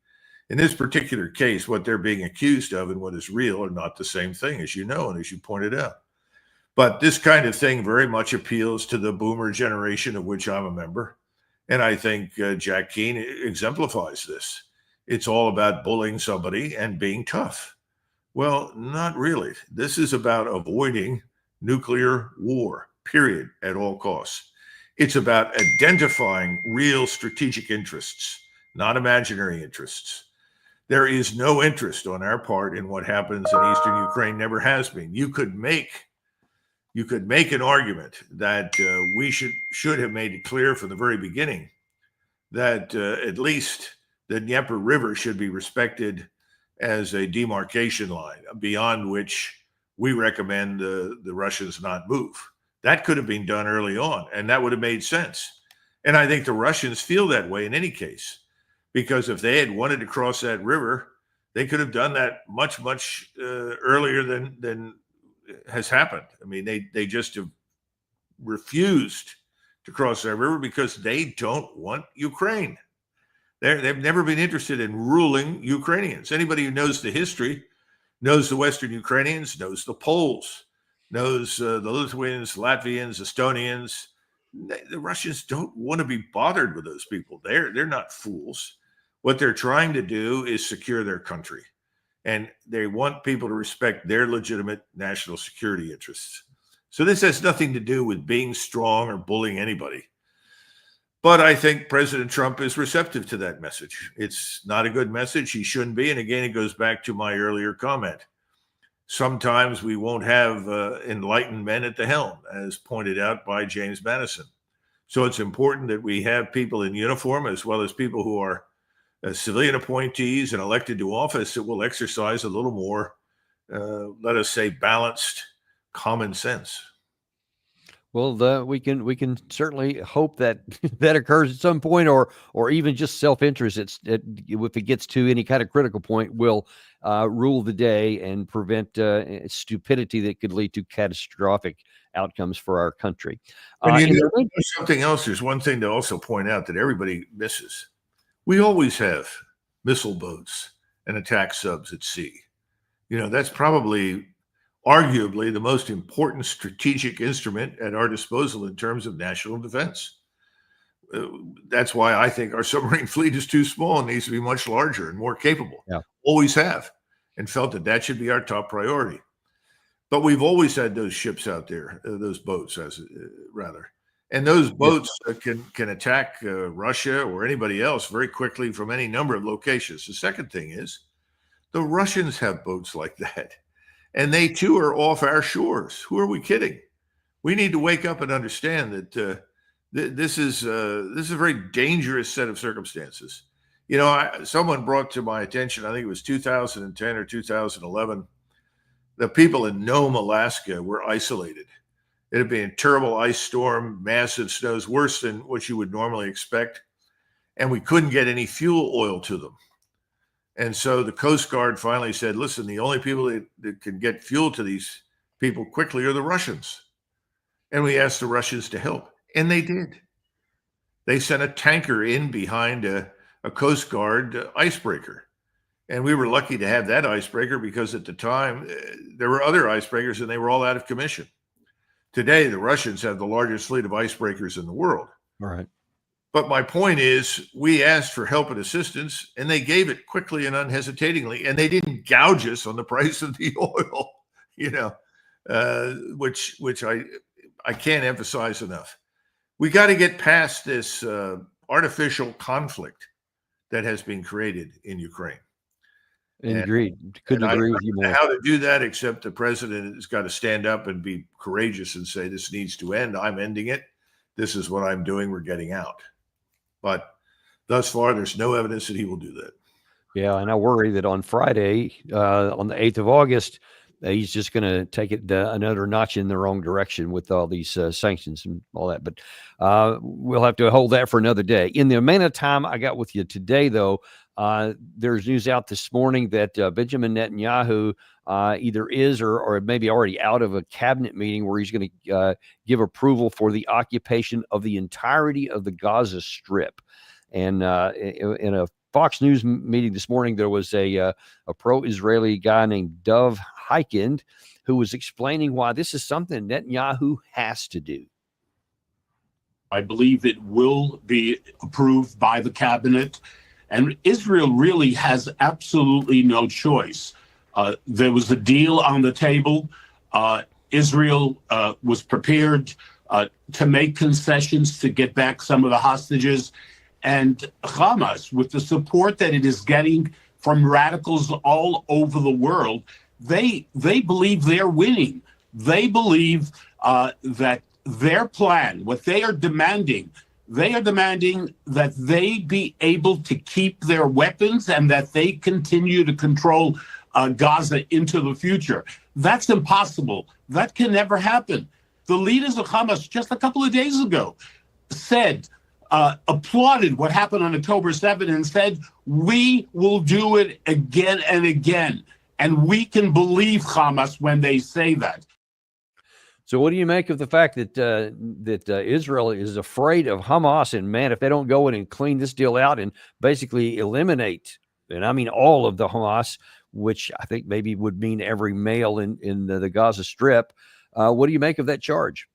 In this particular case, what they're being accused of and what is real are not the same thing, as you know and as you pointed out. But this kind of thing very much appeals to the boomer generation, of which I'm a member. And I think Jack Keane exemplifies this. It's all about bullying somebody and being tough. Well, not really. This is about avoiding nuclear war, period, at all costs. It's about identifying real strategic interests, not imaginary interests. There is no interest on our part in what happens in eastern Ukraine, never has been. You could make an argument that we should have made it clear from the very beginning that at least the Dnieper River should be respected as a demarcation line beyond which we recommend the Russians not move. That could have been done early on, and that would have made sense. And I think the Russians feel that way in any case, because if they had wanted to cross that river, they could have done that much earlier than has happened. I mean, they just have refused to cross that river because they don't want Ukraine. They've never been interested in ruling Ukrainians. Anybody who knows the history knows the Western Ukrainians, knows the Poles, knows the Lithuanians, Latvians, Estonians. The Russians don't want to be bothered with those people. They're not fools. What they're trying to do is secure their country. And they want people to respect their legitimate national security interests. So this has nothing to do with being strong or bullying anybody. But I think President Trump is receptive to that message. It's not a good message. He shouldn't be. And again, it goes back to my earlier comment. Sometimes we won't have enlightened men at the helm, as pointed out by James Madison. So it's important that we have people in uniform, as well as people who are civilian appointees and elected to office, that will exercise a little more, let us say, balanced common sense. Well, we can certainly hope that that occurs at some point, or even just self-interest. If it gets to any kind of critical point, will rule the day and prevent stupidity that could lead to catastrophic outcomes for our country. And there's something else. There's one thing to also point out that everybody misses. We always have missile boats and attack subs at sea. That's probably arguably the most important strategic instrument at our disposal in terms of national defense. That's why I think our submarine fleet is too small and needs to be much larger and more capable. Yeah. Always have, and felt that should be our top priority. But we've always had those ships out there, those boats, rather. And those boats can attack Russia or anybody else very quickly from any number of locations. The second thing is the Russians have boats like that. And they, too, are off our shores. Who are we kidding? We need to wake up and understand that this is a very dangerous set of circumstances. Someone brought to my attention, I think it was 2010 or 2011, the people in Nome, Alaska were isolated. It had been a terrible ice storm, massive snows, worse than what you would normally expect. And we couldn't get any fuel oil to them. And so the Coast Guard finally said, listen, the only people that can get fuel to these people quickly are the Russians. And we asked the Russians to help. And they did. They sent a tanker in behind a Coast Guard icebreaker. And we were lucky to have that icebreaker because at the time there were other icebreakers and they were all out of commission. Today, the Russians have the largest fleet of icebreakers in the world. All right. But my point is, we asked for help and assistance, and they gave it quickly and unhesitatingly, and they didn't gouge us on the price of the oil, which I can't emphasize enough. We got to get past this artificial conflict that has been created in Ukraine. Agreed. Couldn't agree with you more. How to do that, except the president has got to stand up and be courageous and say, this needs to end. I'm ending it. This is what I'm doing. We're getting out. But thus far, there's no evidence that he will do that. Yeah, and I worry that on Friday, on the 8th of August, he's just going to take it another notch in the wrong direction with all these sanctions and all that. But we'll have to hold that for another day. In the amount of time I got with you today, though, there's news out this morning that Benjamin Netanyahu either is or maybe already out of a cabinet meeting where he's going to give approval for the occupation of the entirety of the Gaza Strip. And in a Fox News meeting this morning, there was a pro-Israeli guy named Dov Heikind who was explaining why this is something Netanyahu has to do. I believe it will be approved by the cabinet. And Israel really has absolutely no choice. There was a deal on the table. Israel was prepared to make concessions to get back some of the hostages. And Hamas, with the support that it is getting from radicals all over the world, they believe they're winning. They believe that their plan, what they are demanding that they be able to keep their weapons and that they continue to control Gaza into the future. That's impossible. That can never happen. The leaders of Hamas just a couple of days ago said, applauded what happened on October 7th and said, we will do it again and again. And we can believe Hamas when they say that. So what do you make of the fact that Israel is afraid of Hamas? And man, if they don't go in and clean this deal out and basically eliminate, and I mean all of the Hamas, which I think maybe would mean every male in the Gaza Strip, what do you make of that charge?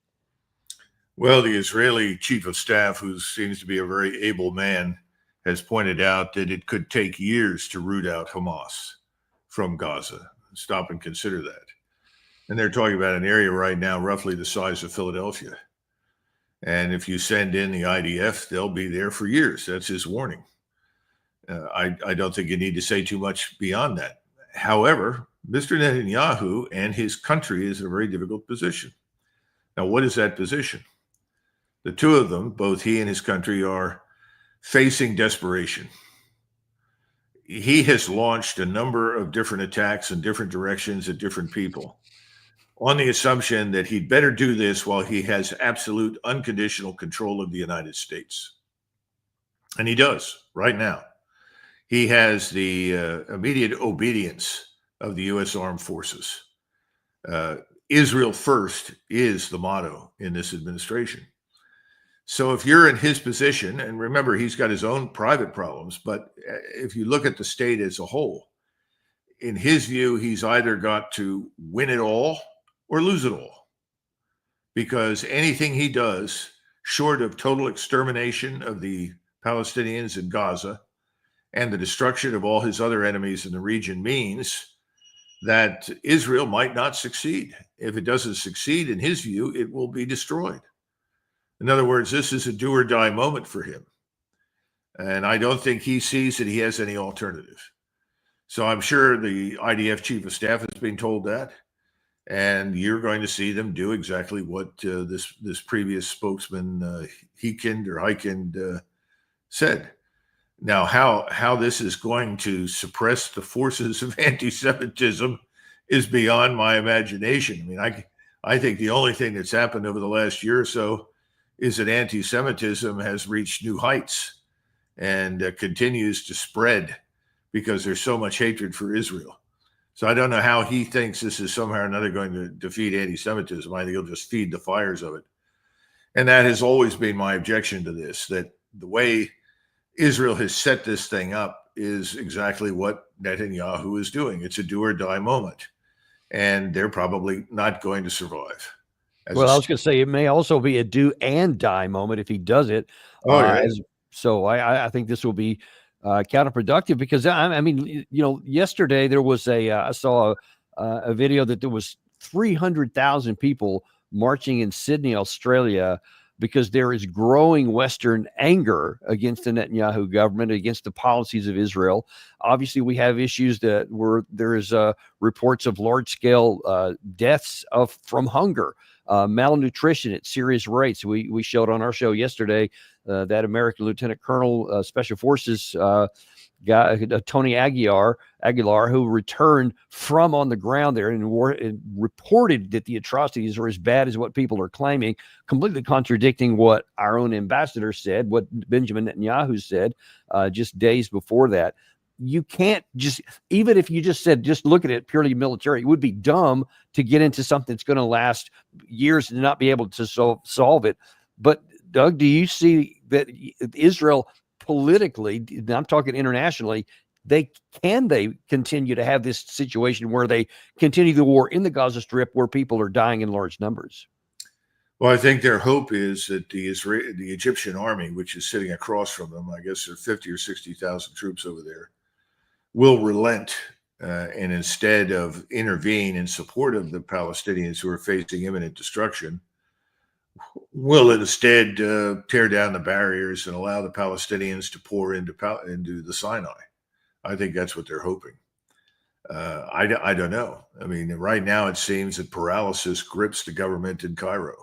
Well, the Israeli chief of staff, who seems to be a very able man, has pointed out that it could take years to root out Hamas from Gaza. Stop and consider that. And they're talking about an area right now roughly the size of Philadelphia. And if you send in the IDF, they'll be there for years. That's his warning. I don't think you need to say too much beyond that. However, Mr. Netanyahu and his country is in a very difficult position. Now, what is that position? The two of them, both he and his country, are facing desperation. He has launched a number of different attacks in different directions at different people on the assumption that he'd better do this while he has absolute unconditional control of the United States. And he does right now. He has the immediate obedience of the U.S. Armed Forces. Israel first is the motto in this administration. So if you're in his position, and remember, he's got his own private problems, but if you look at the state as a whole, in his view, he's either got to win it all or lose it all. Because anything he does, short of total extermination of the Palestinians in Gaza and the destruction of all his other enemies in the region, means that Israel might not succeed. If it doesn't succeed, in his view, it will be destroyed. In other words, this is a do or die moment for him. And I don't think he sees that he has any alternative. So I'm sure the IDF chief of staff has been told that. And you're going to see them do exactly what this previous spokesman, Heikind, said. Now, how this is going to suppress the forces of anti-Semitism is beyond my imagination. I mean, I think the only thing that's happened over the last year or so is that anti-Semitism has reached new heights and continues to spread because there's so much hatred for Israel. So I don't know how he thinks this is somehow or another going to defeat anti-Semitism. I think he'll just feed the fires of it. And that has always been my objection to this, that the way Israel has set this thing up is exactly what Netanyahu is doing. It's a do or die moment. And they're probably not going to survive. Well, I was going to say it may also be a do and die moment if he does it. So I think this will be counterproductive because I mean, yesterday there was I saw a video that there was 300,000 people marching in Sydney, Australia, because there is growing Western anger against the Netanyahu government, against the policies of Israel. Obviously, we have issues where there is reports of large-scale deaths from hunger, malnutrition at serious rates. We showed on our show yesterday that American Lieutenant Colonel Special Forces guy, Tony Aguilar, who returned from on the ground there and reported that the atrocities are as bad as what people are claiming, completely contradicting what our own ambassador said, what Benjamin Netanyahu said just days before that. You can't just, even if you just said, just look at it purely military, it would be dumb to get into something that's going to last years and not be able to solve it. But Doug, do you see that Israel politically, I'm talking internationally, they continue to have this situation where they continue the war in the Gaza Strip where people are dying in large numbers? Well, I think their hope is that the Egyptian army, which is sitting across from them, I guess there are 50 or 60,000 troops over there, will relent and instead of intervene in support of the Palestinians who are facing imminent destruction, will instead tear down the barriers and allow the Palestinians to pour into the Sinai. I think that's what they're hoping. I don't know. I mean, right now it seems that paralysis grips the government in Cairo.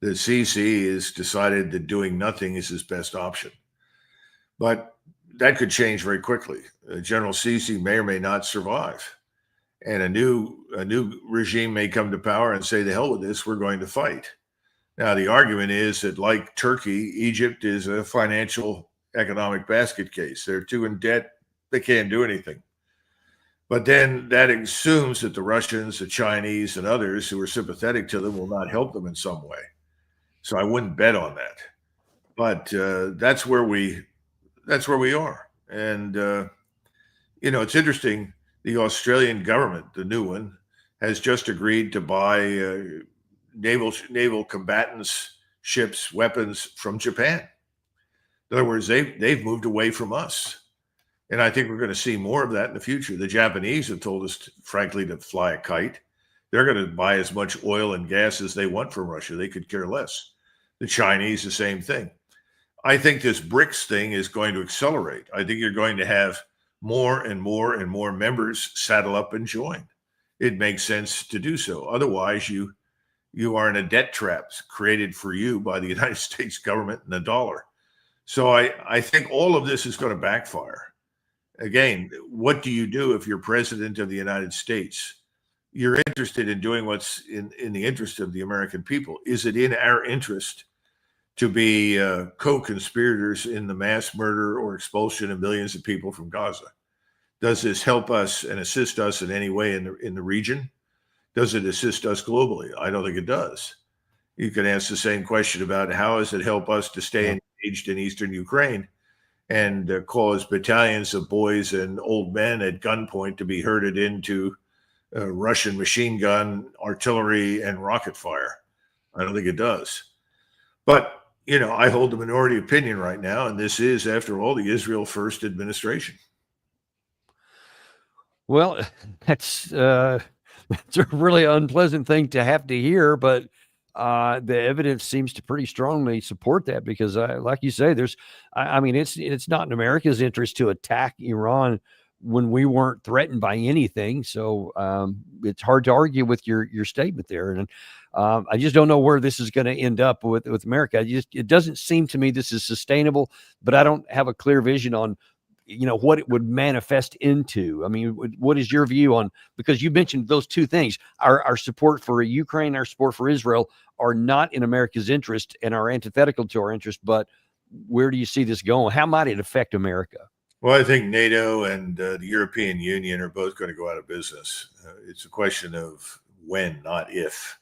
The Sisi has decided that doing nothing is his best option. But that could change very quickly. General Sisi may or may not survive. And a new regime may come to power and say, the hell with this, we're going to fight. Now, the argument is that, like Turkey, Egypt is a financial economic basket case. They're too in debt. They can't do anything. But then that assumes that the Russians, the Chinese, and others who are sympathetic to them will not help them in some way. So I wouldn't bet on that. But that's where we are. And, it's interesting. The Australian government, the new one, has just agreed to buy naval combatants, ships, weapons from Japan. In other words, they've moved away from us. And I think we're going to see more of that in the future. The Japanese have told us, frankly, to fly a kite. They're going to buy as much oil and gas as they want from Russia. They could care less. The Chinese, the same thing. I think this BRICS thing is going to accelerate. I think you're going to have more and more and more members saddle up and join. It makes sense to do so. Otherwise, you are in a debt trap created for you by the United States government and the dollar. So I think all of this is going to backfire. Again, what do you do if you're president of the United States? You're interested in doing what's in the interest of the American people. Is it in our interest to be co-conspirators in the mass murder or expulsion of millions of people from Gaza? Does this help us and assist us in any way in the region? Does it assist us globally? I don't think it does. You can ask the same question about how does it help us to stay engaged in eastern Ukraine and cause battalions of boys and old men at gunpoint to be herded into Russian machine gun, artillery, and rocket fire? I don't think it does. But, you know, I hold the minority opinion right now, and this is, after all, the Israel First administration. Well, that's a really unpleasant thing to have to hear, but the evidence seems to pretty strongly support that because, like you say, I mean, it's not in America's interest to attack Iran when we weren't threatened by anything. So it's hard to argue with your statement there. And I just don't know where this is going to end up with America. It doesn't seem to me this is sustainable, but I don't have a clear vision on, you know, what it would manifest into. I mean, what is your view on, because you mentioned those two things, our support for Ukraine, our support for Israel are not in America's interest and are antithetical to our interest, but where do you see this going? How might it affect America? Well, I think NATO and the European Union are both going to go out of business. It's a question of when, not if.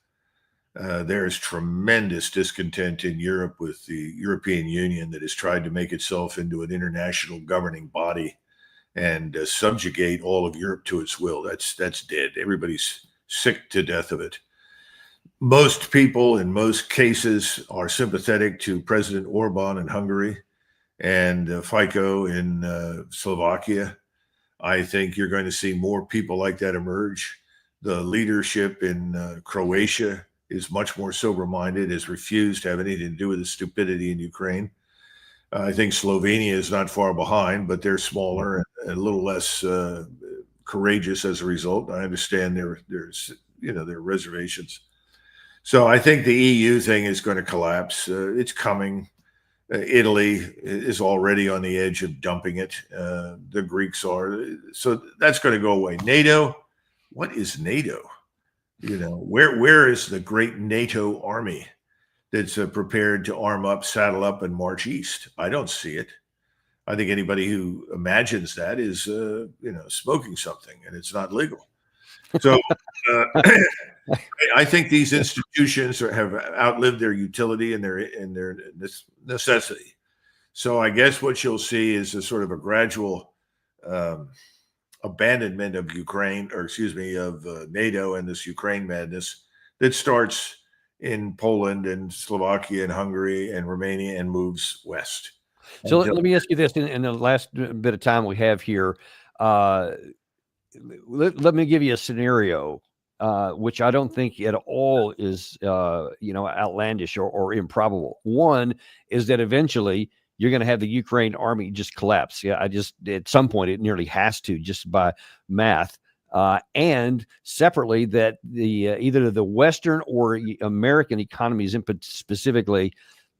There is tremendous discontent in Europe with the European Union that has tried to make itself into an international governing body and subjugate all of Europe to its will. That's dead. Everybody's sick to death of it. Most people in most cases are sympathetic to President Orban in Hungary and Fico in Slovakia. I think you're going to see more people like that emerge. The leadership in Croatia is much more sober-minded, has refused to have anything to do with the stupidity in Ukraine. I think Slovenia is not far behind, but they're smaller and a little less courageous as a result. I understand there's there are reservations. So I think the EU thing is going to collapse. It's coming. Italy is already on the edge of dumping it. The Greeks are. So that's going to go away. NATO, what is NATO? You know, where is the great NATO army that's prepared to arm up, saddle up, and march east? I don't see it. I think anybody who imagines that is, smoking something, and it's not legal. So I think these institutions have outlived their utility and their necessity. So I guess what you'll see is a sort of a gradual abandonment of of NATO and this Ukraine madness that starts in Poland and Slovakia and Hungary and Romania and moves west. So let me ask you this in the last bit of time we have here. Let me give you a scenario, which I don't think at all is, outlandish or improbable. One is that eventually you're going to have the Ukraine army just collapse. Yeah, at some point it nearly has to, just by math. And separately, that either the Western or American economies, specifically,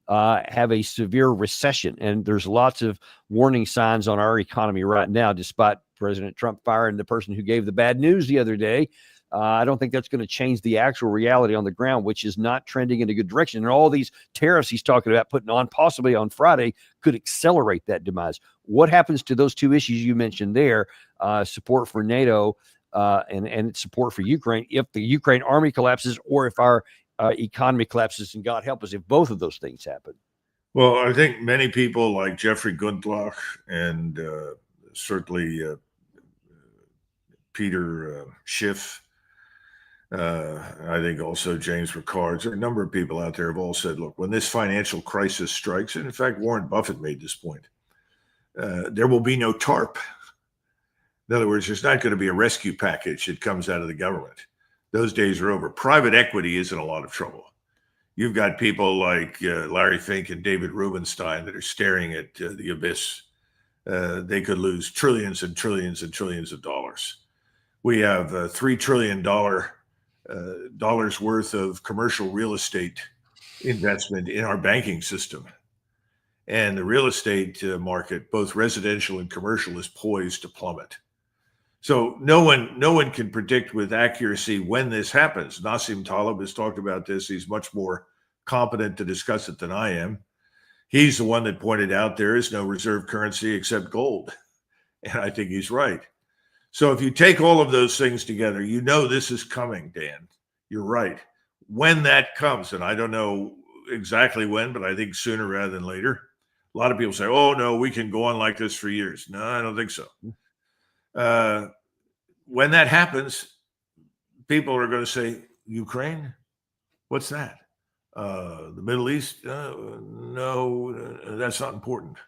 have a severe recession. And there's lots of warning signs on our economy right now, despite President Trump firing the person who gave the bad news the other day. I don't think that's going to change the actual reality on the ground, which is not trending in a good direction. And all these tariffs he's talking about putting on possibly on Friday could accelerate that demise. What happens to those two issues you mentioned there, support for NATO and support for Ukraine, if the Ukraine army collapses or if our economy collapses, and God help us if both of those things happen? Well, I think many people like Jeffrey Gundlach and certainly Peter Schiff, I think also James Ricard, there are a number of people out there have all said, look, when this financial crisis strikes, and in fact, Warren Buffett made this point, there will be no TARP. In other words, there's not going to be a rescue package that comes out of the government. Those days are over. Private equity is in a lot of trouble. You've got people like Larry Fink and David Rubenstein that are staring at the abyss. They could lose trillions and trillions and trillions of dollars. We have $3 trillion dollars worth of commercial real estate investment in our banking system. And the real estate market, both residential and commercial, is poised to plummet. So no one can predict with accuracy when this happens. Nassim Taleb has talked about this. He's much more competent to discuss it than I am. He's the one that pointed out there is no reserve currency except gold. And I think he's right. So if you take all of those things together, you know this is coming, Dan. You're right. When that comes, and I don't know exactly when, but I think sooner rather than later. A lot of people say, oh, no, we can go on like this for years. No, I don't think so. When that happens, people are going to say, Ukraine? What's that? The Middle East? No, that's not important.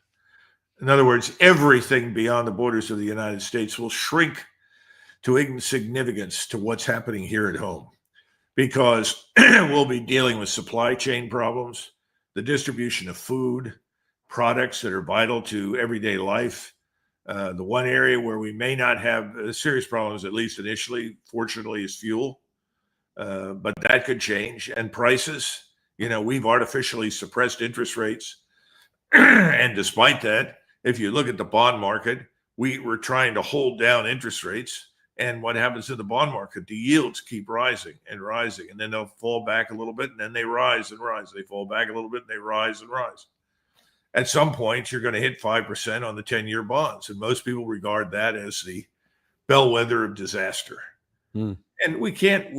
In other words, everything beyond the borders of the United States will shrink to insignificance to what's happening here at home, because we'll be dealing with supply chain problems, the distribution of food, products that are vital to everyday life. The one area where we may not have serious problems, at least initially, fortunately, is fuel. But that could change. And prices, we've artificially suppressed interest rates. And despite that, if you look at the bond market, we're trying to hold down interest rates. And what happens to the bond market? The yields keep rising and rising, and then they'll fall back a little bit, and then they rise and rise. They fall back a little bit, and they rise and rise. At some point, you're going to hit 5% on the 10-year bonds, and most people regard that as the bellwether of disaster. And we can't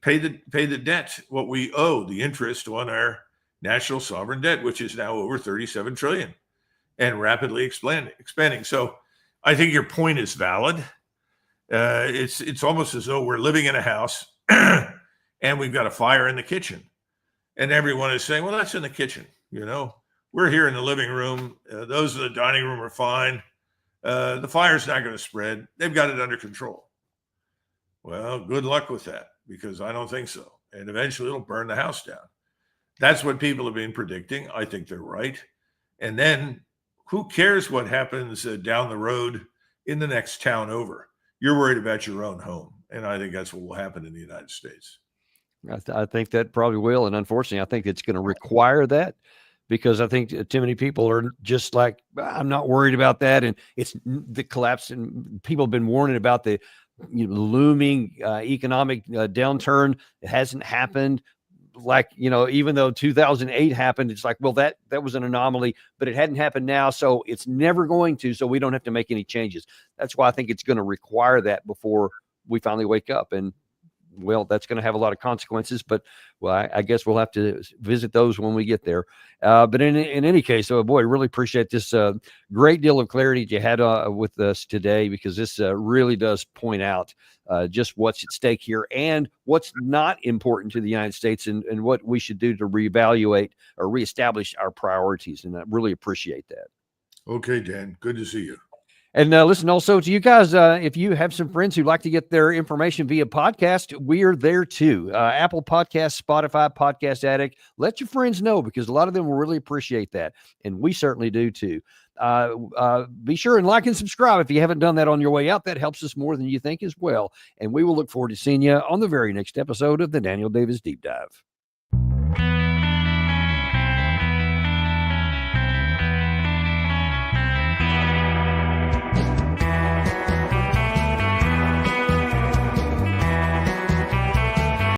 pay the debt, what we owe, the interest on our national sovereign debt, which is now over $37 trillion and rapidly expanding. So I think your point is valid. It's almost as though we're living in a house and we've got a fire in the kitchen, and everyone is saying, well, that's in the kitchen. We're here in the living room. Those in the dining room are fine. The fire's not going to spread. They've got it under control. Well, good luck with that, because I don't think so. And eventually it'll burn the house down. That's what people have been predicting. I think they're right. And then who cares what happens down the road in the next town over? You're worried about your own home. And I think that's what will happen in the United States. I think that probably will. And unfortunately, I think it's going to require that, because I think too many people are just like, I'm not worried about that. And it's the collapse. And people have been warning about the looming economic downturn. It hasn't happened. Like, even though 2008 happened, it's like, well, that was an anomaly, but it hadn't happened now. So it's never going to, so we don't have to make any changes. That's why I think it's going to require that before we finally wake up. And well, that's going to have a lot of consequences, but well, I guess we'll have to visit those when we get there. But in any case, boy, really appreciate this great deal of clarity that you had with us today, because this really does point out just what's at stake here and what's not important to the United States, and what we should do to reevaluate or reestablish our priorities. And I really appreciate that. Okay, Dan, good to see you. And listen, also to you guys, if you have some friends who like to get their information via podcast, we are there too. Apple Podcasts, Spotify, Podcast Addict. Let your friends know, because a lot of them will really appreciate that. And we certainly do too. Be sure and like and subscribe if you haven't done that on your way out. That helps us more than you think as well. And we will look forward to seeing you on the very next episode of the Daniel Davis Deep Dive.